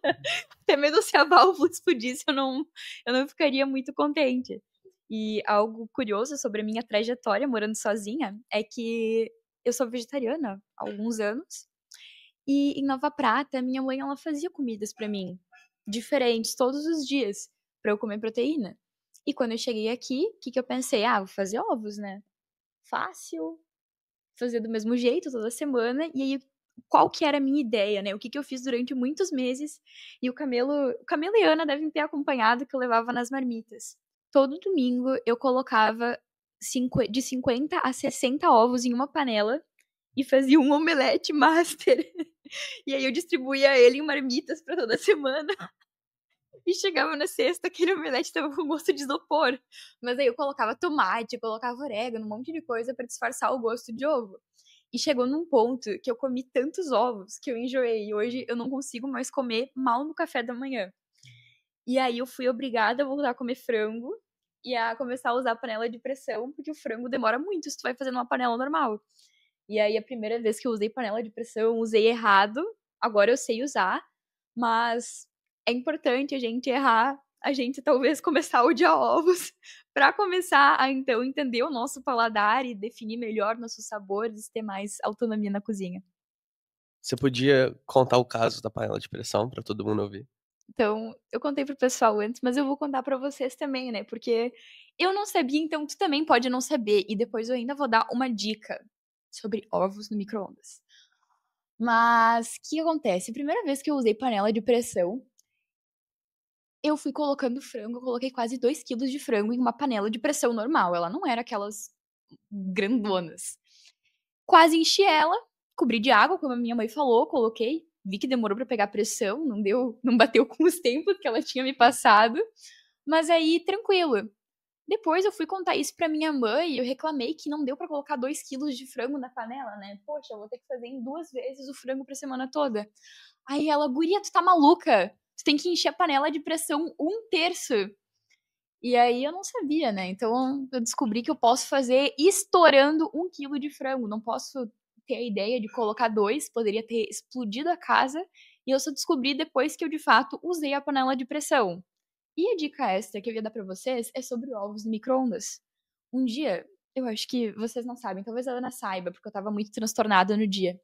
Até mesmo se a válvula explodisse, eu não ficaria muito contente. E algo curioso sobre a minha trajetória morando sozinha é que eu sou vegetariana há alguns anos. E em Nova Prata, minha mãe ela fazia comidas pra mim, diferentes todos os dias, pra eu comer proteína. E quando eu cheguei aqui, o que eu pensei? Ah, vou fazer ovos, né? Fácil, fazer do mesmo jeito toda semana. E aí, qual que era a minha ideia, né? O que eu fiz durante muitos meses. E o Camelo e a Ana devem ter acompanhado que eu levava nas marmitas. Todo domingo eu colocava de 50 a 60 ovos em uma panela e fazia um omelete master. E aí eu distribuía ele em marmitas pra toda semana. E chegava na sexta, aquele omelete tava com gosto de isopor. Mas aí eu colocava tomate, colocava orégano, um monte de coisa pra disfarçar o gosto de ovo. E chegou num ponto que eu comi tantos ovos que eu enjoei. E hoje eu não consigo mais comer mal no café da manhã. E aí eu fui obrigada a voltar a comer frango e a começar a usar a panela de pressão, porque o frango demora muito se tu vai fazer numa panela normal. E aí a primeira vez que eu usei panela de pressão, eu usei errado. Agora eu sei usar, mas é importante a gente errar, a gente talvez começar a odiar ovos para começar a então entender o nosso paladar e definir melhor nossos sabores, ter mais autonomia na cozinha. Você podia contar o caso da panela de pressão pra todo mundo ouvir? Então, eu contei pro pessoal antes, mas eu vou contar pra vocês também, né? Porque eu não sabia, então tu também pode não saber. E depois eu ainda vou dar uma dica sobre ovos no micro-ondas. Mas o que acontece? A primeira vez que eu usei panela de pressão, eu fui colocando frango, eu coloquei quase 2 quilos de frango em uma panela de pressão normal. Ela não era aquelas grandonas. Quase enchi ela, cobri de água, como a minha mãe falou, coloquei. Vi que demorou pra pegar pressão, não deu, não bateu com os tempos que ela tinha me passado. Mas aí, tranquilo. Depois eu fui contar isso pra minha mãe e eu reclamei que não deu pra colocar 2 quilos de frango na panela, né? Poxa, eu vou ter que fazer em 2 vezes o frango pra semana toda. Aí ela, guria, tu tá maluca? Tu tem que encher a panela de pressão 1/3. E aí eu não sabia, né? Então eu descobri que eu posso fazer estourando 1 quilo de frango. Não posso ter a ideia de colocar 2, poderia ter explodido a casa. E eu só descobri depois que eu de fato usei a panela de pressão. E a dica extra que eu ia dar pra vocês é sobre ovos no micro-ondas. Um dia, eu acho que vocês não sabem, talvez a Ana saiba, porque eu tava muito transtornada no dia.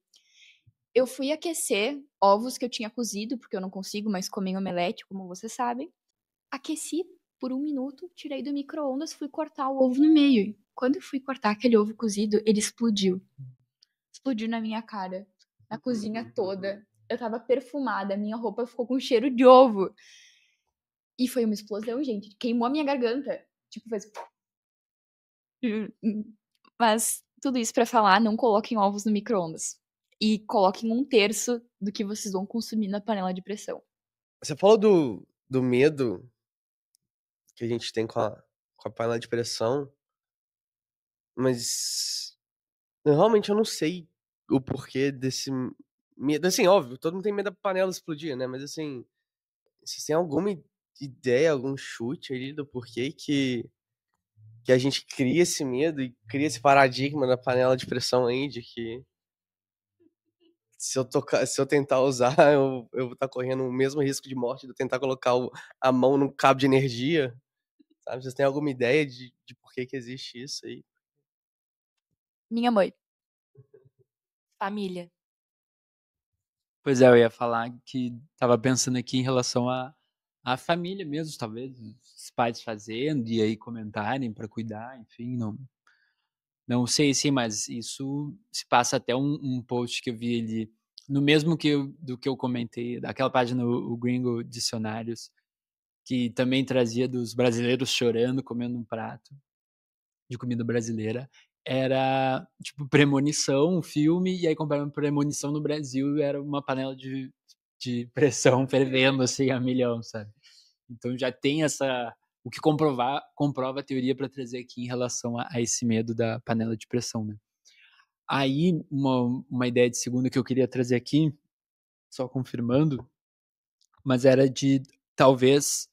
Eu fui aquecer ovos que eu tinha cozido, porque eu não consigo mais comer em omelete, como vocês sabem. Aqueci por 1 minuto, tirei do micro-ondas, fui cortar o ovo no meio. Quando eu fui cortar aquele ovo cozido, ele explodiu. Explodiu na minha cara, na cozinha toda. Eu tava perfumada, minha roupa ficou com cheiro de ovo. E foi uma explosão, gente. Queimou a minha garganta. Tipo, fez. Mas tudo isso pra falar, não coloquem ovos no micro-ondas. E coloquem 1/3 do que vocês vão consumir na panela de pressão. Você falou do medo que a gente tem com a panela de pressão, mas realmente eu não sei o porquê desse medo. Assim, óbvio, todo mundo tem medo da panela explodir, né? Mas assim, vocês têm alguma ideia, algum chute ali do porquê que a gente cria esse medo e cria esse paradigma da panela de pressão aí, de que se eu tentar usar, eu vou estar correndo o mesmo risco de morte de eu tentar colocar a mão num cabo de energia, sabe? Vocês têm alguma ideia de por que existe isso aí? Minha mãe. Família. Pois é, eu ia falar que tava pensando aqui em relação à família mesmo, talvez os pais fazendo e aí comentarem para cuidar, enfim, não sei sim, mas isso se passa até um post que eu vi ali, no mesmo do que eu comentei, daquela página, o Gringo Dicionários, que também trazia dos brasileiros chorando, comendo um prato de comida brasileira. Era, tipo, Premonição, um filme, e aí comparando Premonição no Brasil, era uma panela de pressão fervendo, assim, a milhão, sabe? Então já tem o que comprova a teoria para trazer aqui em relação a esse medo da panela de pressão, né? Aí, uma ideia de segunda que eu queria trazer aqui, só confirmando, mas era de, talvez,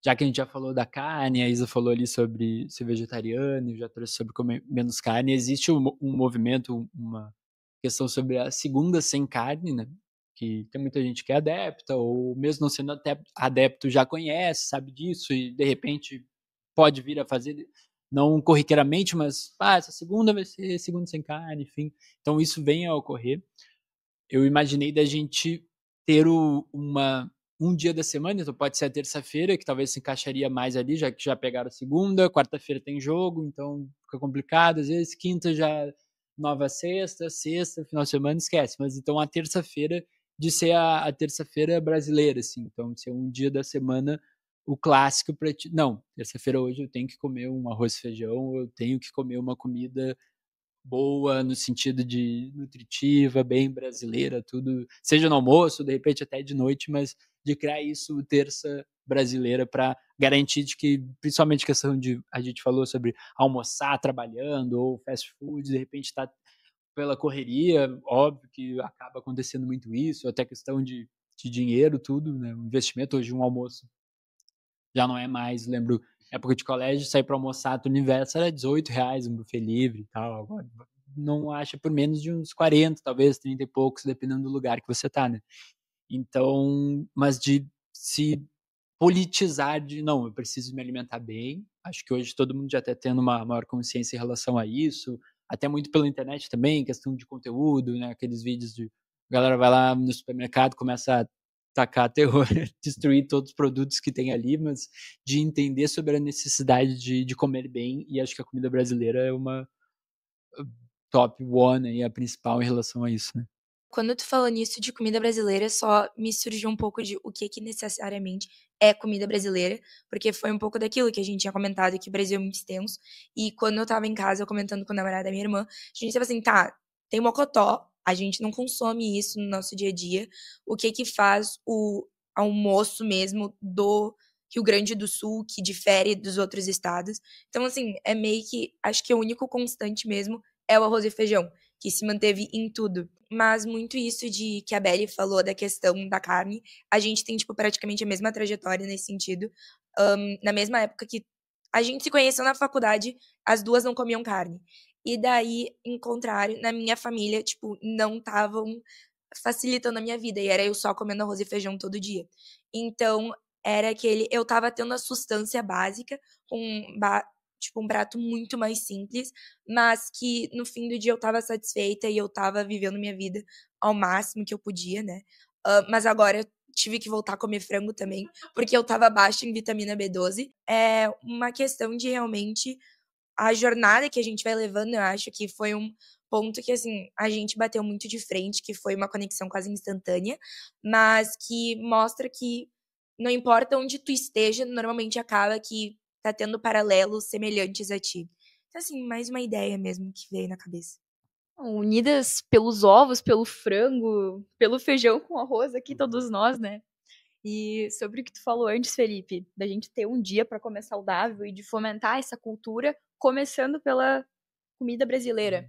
já que a gente já falou da carne, a Isa falou ali sobre ser vegetariano, já trouxe sobre comer menos carne, existe um movimento, uma questão sobre a segunda sem carne, né? Que tem muita gente que é adepta, ou mesmo não sendo adepto já conhece, sabe disso, e de repente pode vir a fazer, não corriqueiramente, mas essa segunda vai ser segunda sem carne, enfim. Então isso vem a ocorrer. Eu imaginei da gente ter um dia da semana, então pode ser a terça-feira, que talvez se encaixaria mais ali, já que já pegaram a segunda, quarta-feira tem jogo, então fica complicado, às vezes quinta já nova sexta, final de semana esquece, mas então a terça-feira de ser a terça-feira brasileira, assim, então ser um dia da semana o clássico para ti. Não, terça-feira hoje eu tenho que comer um arroz e feijão, eu tenho que comer uma comida boa no sentido de nutritiva, bem brasileira, tudo, seja no almoço, de repente até de noite, mas de criar isso terça brasileira para garantir de que, principalmente questão de, a gente falou sobre almoçar trabalhando ou fast food, de repente está pela correria, óbvio que acaba acontecendo muito isso, até questão de dinheiro, tudo, né? O investimento hoje, um almoço já não é mais, lembro, época de colégio, sair para almoçar do universo era R$18, um buffet livre e tal, agora não acha por menos de uns 40, talvez 30 e poucos, dependendo do lugar que você tá, né? Então, mas de se politizar de, não, eu preciso me alimentar bem, acho que hoje todo mundo já está tendo uma maior consciência em relação a isso, até muito pela internet também, questão de conteúdo, né, aqueles vídeos de, a galera vai lá no supermercado, começa a tacar terror, destruir todos os produtos que tem ali, mas de entender sobre a necessidade de comer bem, e acho que a comida brasileira é uma top one, aí, a principal em relação a isso, né. Quando tu falou nisso de comida brasileira, só me surgiu um pouco de o que necessariamente é comida brasileira, porque foi um pouco daquilo que a gente tinha comentado, que o Brasil é muito extenso, e quando eu tava em casa, eu comentando com a namorada da minha irmã, a gente tava assim, tá, tem mocotó, a gente não consome isso no nosso dia a dia, o que faz o almoço mesmo do Rio Grande do Sul, que difere dos outros estados. Então, assim, é meio que, acho que o único constante mesmo é o arroz e feijão, que se manteve em tudo. Mas muito isso de que a Belly falou da questão da carne, a gente tem, tipo, praticamente a mesma trajetória nesse sentido. Na mesma época que a gente se conheceu na faculdade, as duas não comiam carne. E daí, em contrário, na minha família, tipo, não estavam facilitando a minha vida. E era eu só comendo arroz e feijão todo dia. Então, era aquele... Eu tava tendo a sustância básica, tipo, um prato muito mais simples, mas que no fim do dia eu tava satisfeita e eu tava vivendo minha vida ao máximo que eu podia, né? Mas agora eu tive que voltar a comer frango também, porque eu tava baixa em vitamina B12. É uma questão de realmente a jornada que a gente vai levando, eu acho que foi um ponto que, assim, a gente bateu muito de frente, que foi uma conexão quase instantânea, mas que mostra que não importa onde tu esteja, normalmente acaba que tá tendo paralelos semelhantes a ti. Então, assim, mais uma ideia mesmo que veio na cabeça. Unidas pelos ovos, pelo frango, pelo feijão com arroz aqui, todos nós, né? E sobre o que tu falou antes, Felipe, da gente ter um dia para comer saudável e de fomentar essa cultura, começando pela comida brasileira.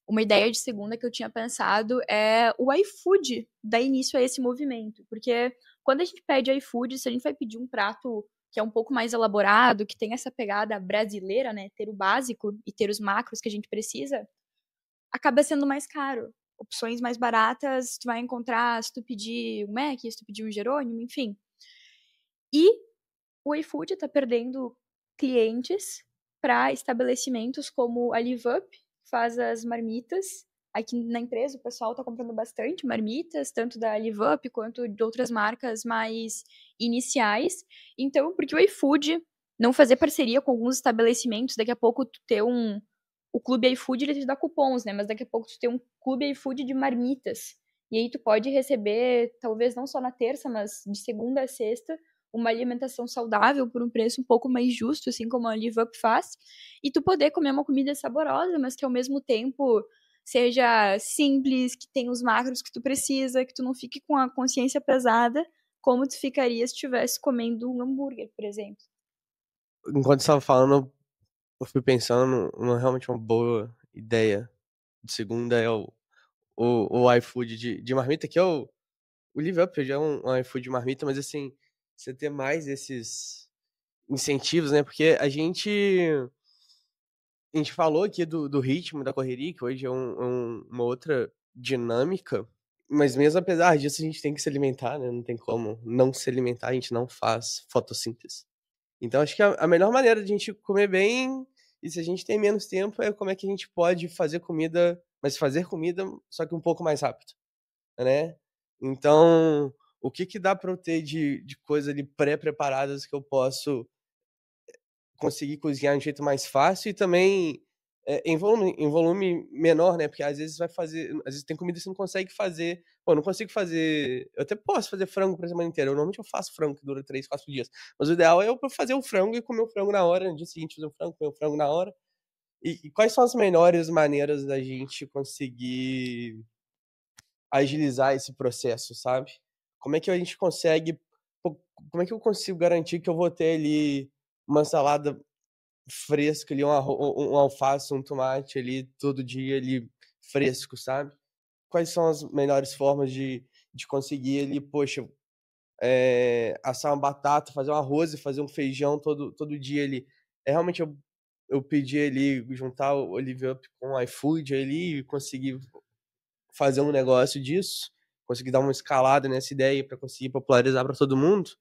Uma ideia de segunda que eu tinha pensado é o iFood dar início a esse movimento, porque quando a gente pede iFood, se a gente vai pedir um prato que é um pouco mais elaborado, que tem essa pegada brasileira, né, ter o básico e ter os macros que a gente precisa, acaba sendo mais caro. Opções mais baratas tu vai encontrar se tu pedir um Mac, se tu pedir um Jerônimo, enfim. E o iFood está perdendo clientes para estabelecimentos como a Live Up, que faz as marmitas. Aqui na empresa o pessoal está comprando bastante marmitas, tanto da Live Up quanto de outras marcas mais iniciais. Então, porque o iFood não fazer parceria com alguns estabelecimentos, daqui a pouco tu ter o clube iFood, ele te dá cupons, né? Mas daqui a pouco tu tem um clube iFood de marmitas. E aí tu pode receber, talvez não só na terça, mas de segunda a sexta, uma alimentação saudável por um preço um pouco mais justo, assim como a Live Up faz, e tu poder comer uma comida saborosa, mas que ao mesmo tempo seja simples, que tenha os macros que tu precisa, que tu não fique com a consciência pesada, como tu ficaria se estivesse comendo um hambúrguer, por exemplo. Enquanto você estava falando, eu fui pensando realmente uma boa ideia. De segunda é o iFood de marmita, que é o Live Up já é um iFood de marmita, mas assim, você ter mais esses incentivos, né? Porque a gente falou aqui do ritmo da correria, que hoje é uma outra dinâmica, mas mesmo apesar disso, a gente tem que se alimentar, né? Não tem como não se alimentar, a gente não faz fotossíntese. Então, acho que a melhor maneira de a gente comer bem, e se a gente tem menos tempo, é como é que a gente pode fazer comida, mas fazer comida só que um pouco mais rápido, né? Então, o que dá para eu ter de coisa ali pré-preparadas que eu posso conseguir cozinhar de um jeito mais fácil e também em volume menor, né? Porque às vezes às vezes tem comida que você não consegue fazer. Pô, eu não consigo fazer. Eu até posso fazer frango pra semana inteira. Normalmente eu faço frango que dura 3, 4 dias. Mas o ideal é eu fazer o frango e comer o frango na hora. No dia seguinte fazer o frango, comer o frango na hora. E quais são as melhores maneiras da gente conseguir agilizar esse processo, sabe? Como é que a gente consegue pô, como é que eu consigo garantir que eu vou ter ali uma salada fresca ali, um alface, um tomate ali, todo dia ali, fresco, sabe? Quais são as melhores formas de conseguir ali, poxa, assar uma batata, fazer um arroz e fazer um feijão todo dia ali. Realmente eu pedi ali, juntar o Olive Up com o iFood ali e conseguir fazer um negócio disso, conseguir dar uma escalada nessa ideia para conseguir popularizar para todo mundo.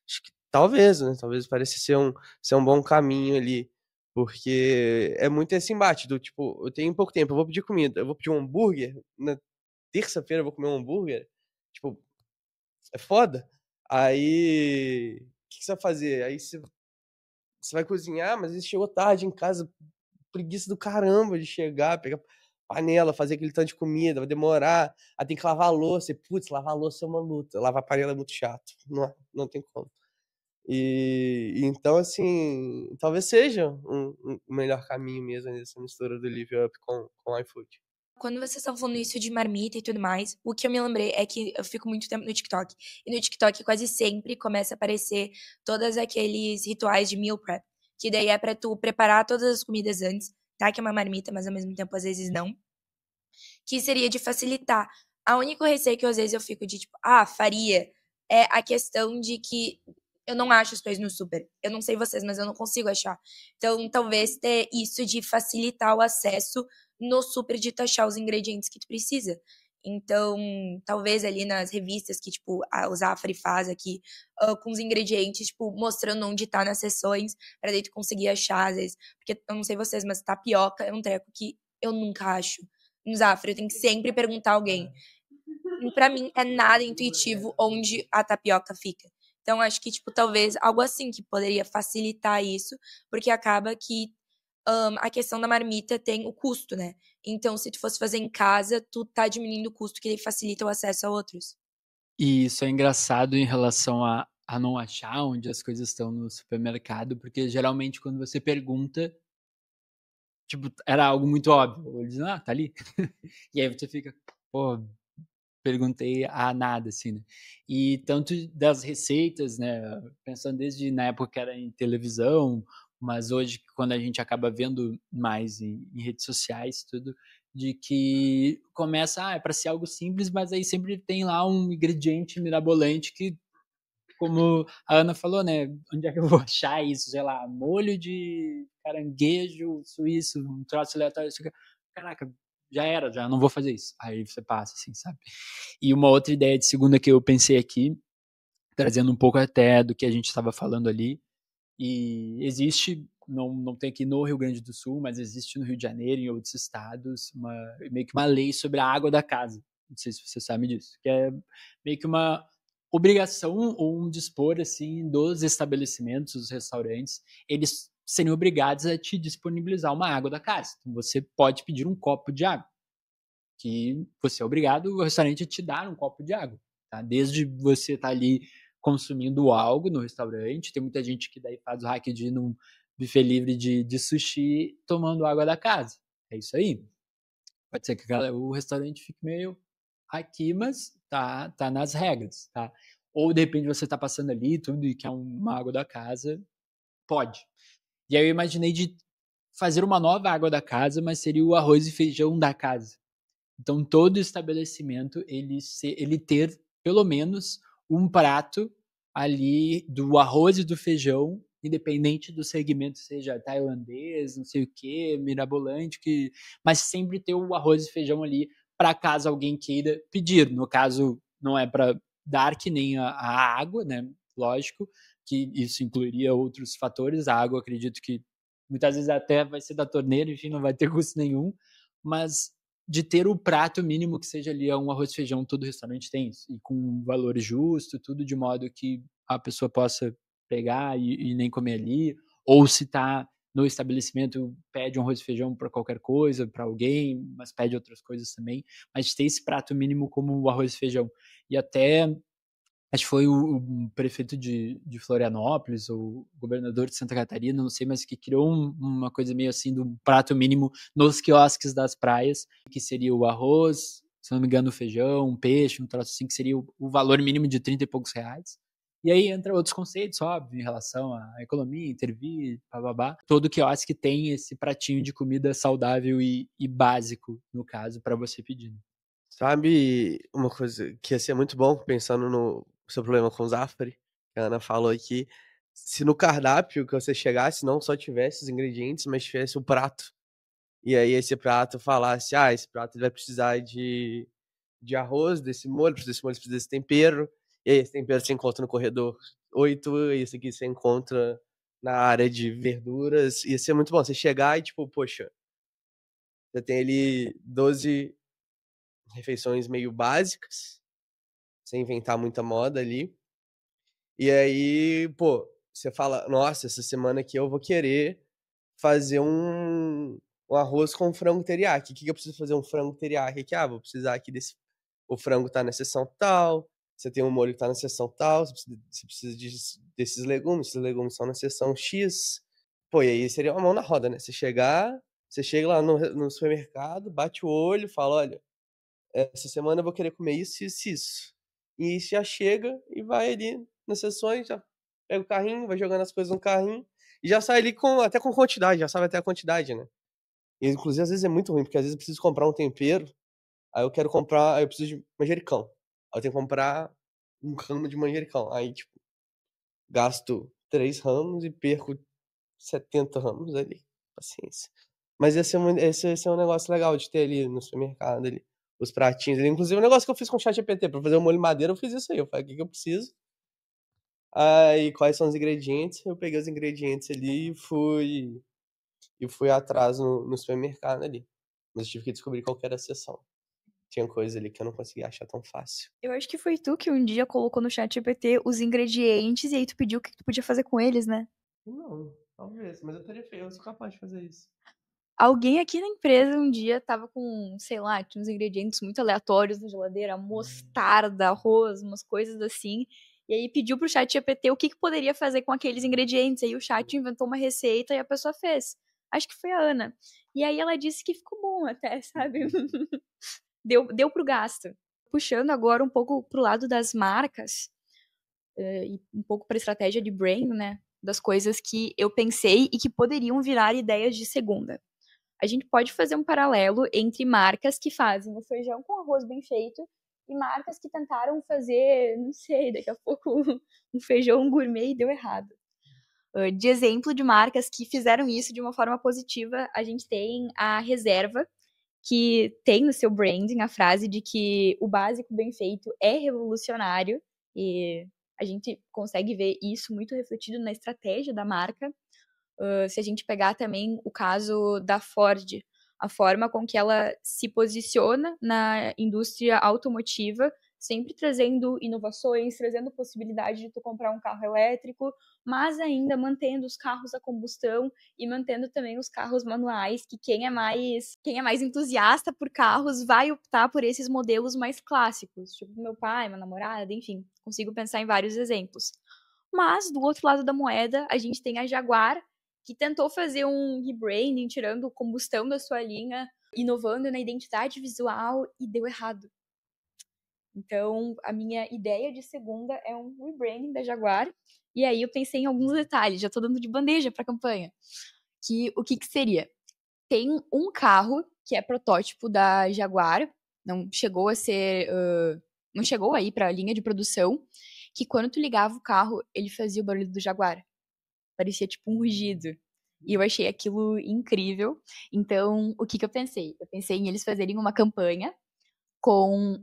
Acho que talvez, né? Talvez pareça ser um bom caminho ali, porque é muito esse embate do tipo, eu tenho pouco tempo, eu vou pedir comida, eu vou pedir um hambúrguer, na terça-feira eu vou comer um hambúrguer, tipo, é foda. Aí, o que você vai fazer? Aí você vai cozinhar, mas ele chegou tarde em casa, preguiça do caramba de chegar, pegar panela, fazer aquele tanto de comida, vai demorar. Aí tem que lavar a louça. E, putz, lavar a louça é uma luta. Lavar panela é muito chato. Não tem como. E então, assim, talvez seja um melhor caminho mesmo nessa mistura do Live Up com o iFood. Quando vocês estavam falando isso de marmita e tudo mais, o que eu me lembrei é que eu fico muito tempo no TikTok. E no TikTok quase sempre começa a aparecer todos aqueles rituais de meal prep. Que daí é pra tu preparar todas as comidas antes, tá? Que é uma marmita, mas ao mesmo tempo às vezes não. Que seria de facilitar. A única receio que às vezes eu fico de tipo, faria, é a questão de que eu não acho as coisas no super. Eu não sei vocês, mas eu não consigo achar. Então, talvez ter isso de facilitar o acesso no super, de tu achar os ingredientes que tu precisa. Então, talvez ali nas revistas que, tipo, o Zafari faz aqui, com os ingredientes, tipo, mostrando onde tá nas seções, pra daí tu conseguir achar, às vezes. Porque, eu não sei vocês, mas tapioca é um treco que eu nunca acho no Zafra, eu tenho que sempre perguntar a alguém. E pra mim é nada intuitivo onde a tapioca fica. Então acho que, tipo, talvez algo assim que poderia facilitar isso, porque acaba que a questão da marmita tem o custo, né? Então, se tu fosse fazer em casa, tu tá diminuindo o custo, que facilita o acesso a outros. E isso é engraçado em relação a não achar onde as coisas estão no supermercado, porque geralmente quando você pergunta, tipo, era algo muito óbvio. Eles dizem, tá ali. E aí você fica, pô, perguntei a nada, assim, né? E tanto das receitas, né? Pensando desde na época que era em televisão, mas hoje, quando a gente acaba vendo mais em redes sociais, tudo, de que começa, é para ser algo simples, mas aí sempre tem lá um ingrediente mirabolante que, como a Ana falou, né? Onde é que eu vou achar isso? Sei lá, molho de caranguejo suíço, um troço aleatório. Caraca, já não vou fazer isso. Aí você passa, assim, sabe? E uma outra ideia de segunda que eu pensei aqui, trazendo um pouco até do que a gente estava falando ali, e existe, não tem aqui no Rio Grande do Sul, mas existe no Rio de Janeiro e em outros estados, meio que uma lei sobre a água da casa. Não sei se você sabe disso, que é meio que uma obrigação ou um dispor assim dos estabelecimentos, dos restaurantes, eles seriam obrigados a te disponibilizar uma água da casa. Então você pode pedir um copo de água, que você é obrigado, o restaurante, a te dar um copo de água, tá? Desde você estar ali consumindo algo no restaurante, tem muita gente que daí faz o hack de ir num buffet livre de sushi tomando água da casa. É isso aí. Pode ser que o restaurante fique meio aqui, mas tá nas regras, tá? Ou de repente você tá passando ali tudo e quer uma água da casa, pode. E aí eu imaginei de fazer uma nova água da casa, mas seria o arroz e feijão da casa. Então, todo estabelecimento, ele ter pelo menos um prato ali do arroz e do feijão, independente do segmento, seja tailandês, não sei o que, mirabolante, mas sempre ter o arroz e feijão ali para caso alguém queira pedir. No caso, não é para dar que nem a água, né? Lógico que isso incluiria outros fatores. A água, acredito que muitas vezes até vai ser da torneira, enfim, não vai ter custo nenhum, mas de ter o prato mínimo que seja ali um arroz e feijão, todo restaurante tem isso, e com um valor justo, tudo de modo que a pessoa possa pegar e nem comer ali, ou se tá no estabelecimento, pede um arroz e feijão para qualquer coisa, para alguém, mas pede outras coisas também, mas ter esse prato mínimo como o arroz e feijão. E até acho que foi o prefeito de Florianópolis, ou o governador de Santa Catarina, não sei, mas que criou uma coisa meio assim do prato mínimo nos quiosques das praias, que seria o arroz, se não me engano, o feijão, um peixe, um troço assim, que seria o valor mínimo de 30 e poucos reais. E aí entra outros conceitos, óbvio, em relação à economia, intervir, bababá. Todo quiosque tem esse pratinho de comida saudável e básico, no caso, para você pedir. Sabe uma coisa que ia ser muito bom, pensando no seu problema com o Zafari, que a Ana falou aqui, se no cardápio que você chegasse não só tivesse os ingredientes, mas tivesse o prato. E aí esse prato falasse, esse prato ele vai precisar de arroz, desse molho precisa desse tempero, e aí esse tempero você encontra no corredor 8, e esse aqui você encontra na área de verduras. Ia ser muito bom você chegar e tipo, poxa, você tem ali 12 refeições meio básicas, sem inventar muita moda ali. E aí, pô, você fala, nossa, essa semana aqui eu vou querer fazer um arroz com frango teriyaki. O que eu preciso fazer um frango teriyaki aqui? Vou precisar aqui desse. O frango tá na seção tal, você tem um molho que tá na seção tal, você precisa desses legumes, esses legumes são na seção X. Pô, e aí seria uma mão na roda, né? Você chega lá no supermercado, bate o olho, fala, olha, essa semana eu vou querer comer isso, isso, isso. E já chega e vai ali nas sessões, já pega o carrinho, vai jogando as coisas no carrinho e já sai ali até com quantidade, já sabe até a quantidade, né? E, inclusive, às vezes é muito ruim, porque às vezes eu preciso comprar um tempero, aí eu preciso de manjericão. Aí eu tenho que comprar um ramo de manjericão. Aí, tipo, gasto 3 ramos e perco 70 ramos ali. Paciência. Mas esse é um negócio legal de ter ali no supermercado ali. Os pratinhos ali. Inclusive, o negócio que eu fiz com o ChatGPT pra fazer o molho madeira, eu fiz isso aí. Eu falei, o que eu preciso? Aí, quais são os ingredientes? Eu peguei os ingredientes ali e fui atrás no supermercado ali. Mas eu tive que descobrir qual que era a seção. Tinha coisa ali que eu não conseguia achar tão fácil. Eu acho que foi tu que um dia colocou no chat GPT os ingredientes e aí tu pediu o que tu podia fazer com eles, né? Não, talvez, mas eu sou capaz de fazer isso. Alguém aqui na empresa um dia tava com, sei lá, tinha uns ingredientes muito aleatórios na geladeira, mostarda, arroz, umas coisas assim. E aí pediu pro chat GPT o que poderia fazer com aqueles ingredientes. Aí o chat inventou uma receita e a pessoa fez. Acho que foi a Ana. E aí ela disse que ficou bom até, sabe? Deu pro gasto. Puxando agora um pouco pro lado das marcas, e um pouco pra estratégia de brand, né? Das coisas que eu pensei e que poderiam virar ideias de segunda. A gente pode fazer um paralelo entre marcas que fazem o feijão com arroz bem feito e marcas que tentaram fazer, não sei, daqui a pouco um feijão gourmet e deu errado. De exemplo de marcas que fizeram isso de uma forma positiva, a gente tem a Reserva, que tem no seu branding a frase de que o básico bem feito é revolucionário, e a gente consegue ver isso muito refletido na estratégia da marca. Se a gente pegar também o caso da Ford, a forma com que ela se posiciona na indústria automotiva, sempre trazendo inovações, trazendo possibilidade de tu comprar um carro elétrico, mas ainda mantendo os carros a combustão e mantendo também os carros manuais, que quem é mais entusiasta por carros vai optar por esses modelos mais clássicos, tipo meu pai, minha namorada, enfim, consigo pensar em vários exemplos. Mas, do outro lado da moeda, a gente tem a Jaguar, que tentou fazer um rebranding, tirando combustão da sua linha, inovando na identidade visual e deu errado. Então, a minha ideia de segunda é um rebranding da Jaguar. E aí eu pensei em alguns detalhes, já tô dando de bandeja para a campanha. O que seria? Tem um carro que é protótipo da Jaguar, não chegou a ser, não chegou aí para a linha de produção, que quando tu ligava o carro, ele fazia o barulho do Jaguar. Parecia tipo um rugido. E eu achei aquilo incrível. Então, o que eu pensei? Eu pensei em eles fazerem uma campanha com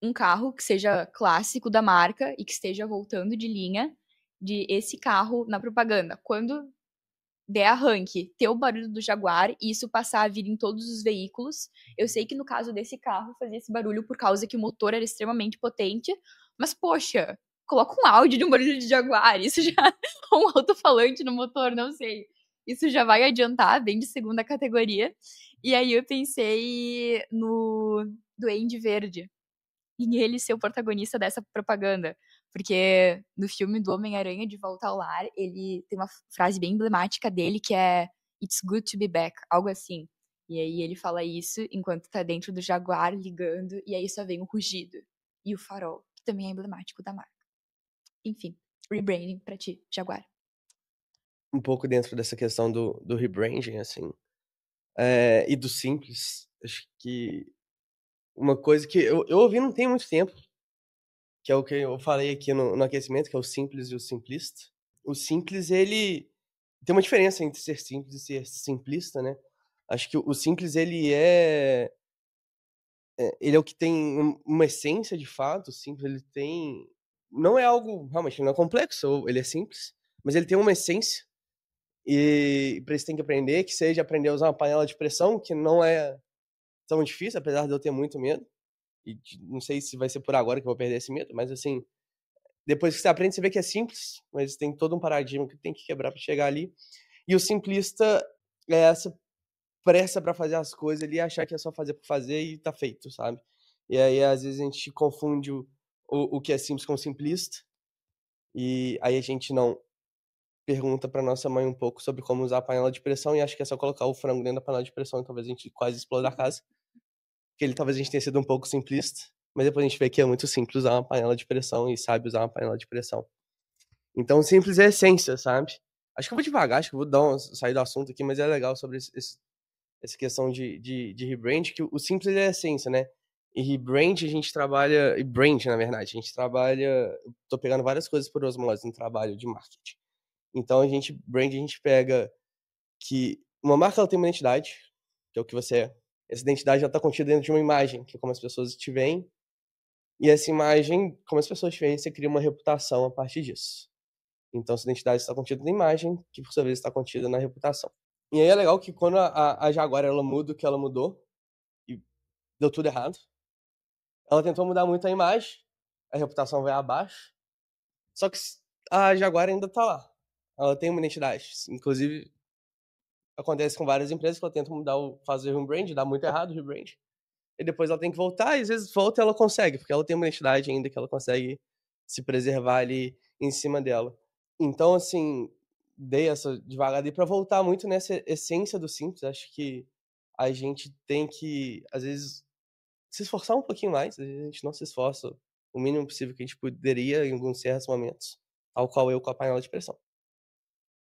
um carro que seja clássico da marca e que esteja voltando de linha, de esse carro na propaganda. Quando der arranque, ter o barulho do Jaguar e isso passar a vir em todos os veículos. Eu sei que no caso desse carro fazia esse barulho por causa que o motor era extremamente potente, mas poxa, coloca um áudio de um barulho de Jaguar, isso já um alto-falante no motor, não sei. Isso já vai adiantar, bem de segunda categoria. E aí eu pensei no Duende Verde, em ele ser o protagonista dessa propaganda. Porque no filme do Homem-Aranha de Volta ao Lar, ele tem uma frase bem emblemática dele que é "It's good to be back", algo assim. E aí ele fala isso enquanto tá dentro do Jaguar ligando, e aí só vem o rugido e o farol, que também é emblemático da marca. Enfim, rebranding pra ti, Jaguar. Um pouco dentro dessa questão do rebranding, assim, e do simples. Acho que uma coisa que eu ouvi não tem muito tempo, que é o que eu falei aqui no aquecimento, que é o simples e o simplista. O simples, ele tem uma diferença entre ser simples e ser simplista, né? Acho que o simples, ele é o que tem uma essência de fato. O simples, ele tem... Não é algo, realmente, não é complexo, ele é simples, mas ele tem uma essência. E para isso tem que aprender, que seja aprender a usar uma panela de pressão, que não é tão difícil, apesar de eu ter muito medo. E não sei se vai ser por agora que eu vou perder esse medo, mas assim, depois que você aprende, você vê que é simples, mas tem todo um paradigma que tem que quebrar para chegar ali. E o simplista é essa pressa para fazer as coisas ali, achar que é só fazer por fazer e tá feito, sabe? E aí, às vezes, a gente confunde o que é simples com simplista, e aí a gente não pergunta para nossa mãe um pouco sobre como usar a panela de pressão e acha que é só colocar o frango dentro da panela de pressão e talvez a gente quase exploda a casa. Porque talvez a gente tenha sido um pouco simplista, mas depois a gente vê que é muito simples usar uma panela de pressão e sabe usar uma panela de pressão. Então, simples é a essência, sabe? Acho que eu vou devagar, acho que eu vou sair do assunto aqui, mas é legal sobre essa questão de rebrand, que o simples é a essência, né? E rebrand a gente trabalha, e brand, na verdade, a gente trabalha, eu tô pegando várias coisas por osmose no trabalho de marketing. Então, brand, a gente pega que uma marca, ela tem uma identidade, que é o que você é. Essa identidade, ela tá contida dentro de uma imagem, que é como as pessoas te veem. E essa imagem, como as pessoas te veem, você cria uma reputação a partir disso. Então, essa identidade está contida na imagem, que por sua vez está contida na reputação. E aí é legal que quando a Jaguar, ela muda o que ela mudou, e deu tudo errado, ela tentou mudar muito a imagem, a reputação vai abaixo, só que a Jaguar ainda tá lá. Ela tem uma identidade. Inclusive, acontece com várias empresas que ela tenta fazer o rebrand, dá muito errado o rebrand. E depois ela tem que voltar, e às vezes volta e ela consegue, porque ela tem uma identidade ainda que ela consegue se preservar ali em cima dela. Então, assim, dei essa devagada pra voltar muito nessa essência do simples. Acho que a gente tem que, às vezes, se esforçar um pouquinho mais. Às vezes a gente não se esforça o mínimo possível que a gente poderia em alguns certos momentos, tal qual eu com a panela de pressão.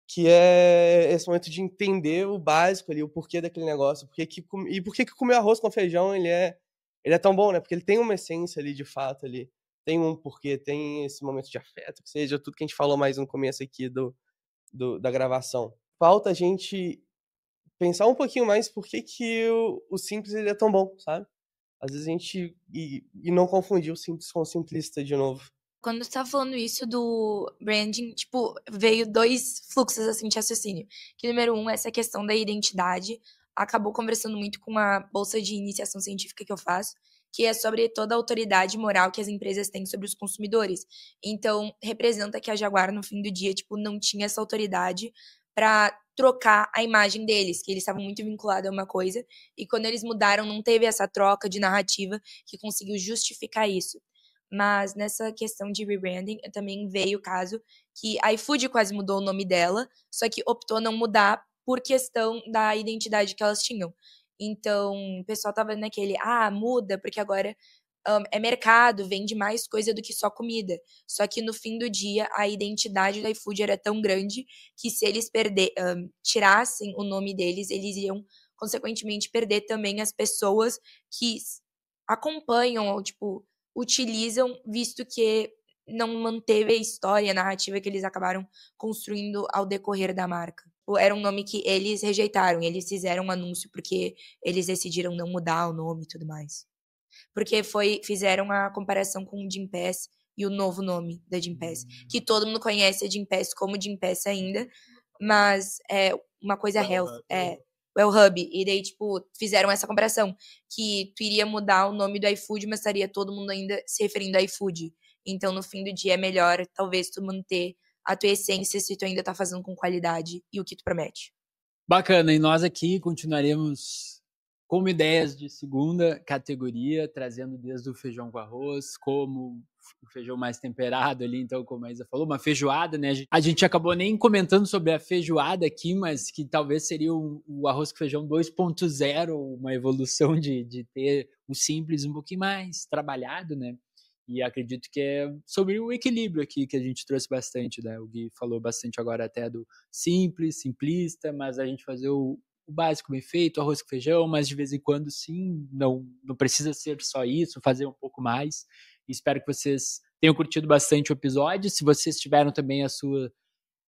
Que é esse momento de entender o básico ali, o porquê daquele negócio, e por que comer arroz com feijão ele é tão bom, né? Porque ele tem uma essência ali, de fato, ali. Tem um porquê, tem esse momento de afeto, que seja tudo que a gente falou mais no começo aqui da gravação. Falta a gente pensar um pouquinho mais por que o simples ele é tão bom, sabe? Às vezes a gente... E não confundir o simples com o simplista de novo. Quando você tava falando isso do branding, tipo, veio 2 fluxos, assim, de raciocínio. Que, número 1, essa questão da identidade acabou conversando muito com a bolsa de iniciação científica que eu faço, que é sobre toda a autoridade moral que as empresas têm sobre os consumidores. Então, representa que a Jaguar, no fim do dia, tipo, não tinha essa autoridade para trocar a imagem deles, que eles estavam muito vinculados a uma coisa, e quando eles mudaram, não teve essa troca de narrativa que conseguiu justificar isso. Mas nessa questão de rebranding, também veio o caso que a iFood quase mudou o nome dela, só que optou não mudar por questão da identidade que elas tinham. Então, o pessoal tava naquele, muda, porque agora é mercado, vende mais coisa do que só comida. Só que no fim do dia, a identidade da iFood era tão grande que se eles tirassem o nome deles, eles iam, consequentemente, perder também as pessoas que acompanham, ou, tipo, utilizam, visto que não manteve a história, a narrativa que eles acabaram construindo ao decorrer da marca. Era um nome que eles rejeitaram, eles fizeram um anúncio porque eles decidiram não mudar o nome e tudo mais. Porque fizeram a comparação com o Gympass e o novo nome da Gympass, que todo mundo conhece a Gympass como Gympass ainda, mas é uma coisa health, o Hub, e daí, tipo, fizeram essa comparação, que tu iria mudar o nome do iFood, mas estaria todo mundo ainda se referindo a iFood. Então, no fim do dia, é melhor, talvez, tu manter a tua essência se tu ainda tá fazendo com qualidade e o que tu promete. Bacana, e nós aqui continuaremos como ideias de segunda categoria, trazendo desde o feijão com arroz, como o feijão mais temperado ali, então, como a Isa falou, uma feijoada, né? A gente acabou nem comentando sobre a feijoada aqui, mas que talvez seria o arroz com feijão 2.0, uma evolução de ter o simples um pouquinho mais trabalhado, né? E acredito que é sobre o equilíbrio aqui que a gente trouxe bastante, né? O Gui falou bastante agora até do simples, simplista, mas a gente fazer o básico bem feito, arroz com feijão, mas de vez em quando sim, não precisa ser só isso, fazer um pouco mais. Espero que vocês tenham curtido bastante o episódio. Se vocês tiveram também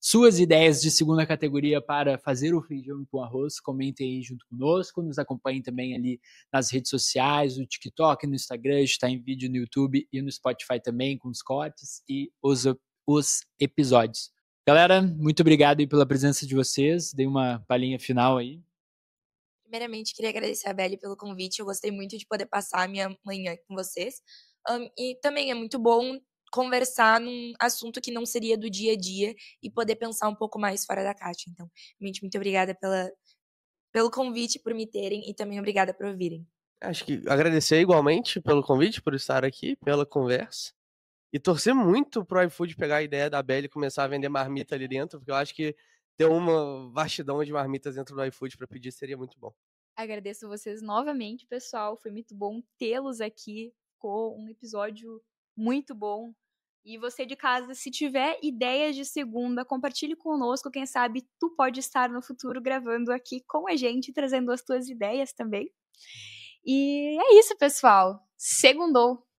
suas ideias de segunda categoria para fazer o feijão com arroz, comentem aí junto conosco, nos acompanhem também ali nas redes sociais, no TikTok, no Instagram, está em vídeo no YouTube e no Spotify também, com os cortes e os episódios. Galera, muito obrigado aí pela presença de vocês, dei uma palhinha final aí. Primeiramente, queria agradecer a Belle pelo convite, eu gostei muito de poder passar a minha manhã com vocês. E também é muito bom conversar num assunto que não seria do dia a dia e poder pensar um pouco mais fora da caixa. Então, realmente, muito obrigada pelo convite, por me terem, e também obrigada por ouvirem. Acho que agradecer igualmente pelo convite, por estar aqui, pela conversa. E torcer muito pro iFood pegar a ideia da Belle e começar a vender marmita ali dentro, porque eu acho que ter uma vastidão de marmitas dentro do iFood para pedir seria muito bom. Agradeço vocês novamente, pessoal. Foi muito bom tê-los aqui. Ficou um episódio muito bom. E você de casa, se tiver ideias de segunda, compartilhe conosco. Quem sabe tu pode estar no futuro gravando aqui com a gente, trazendo as tuas ideias também. E é isso, pessoal. Segundou!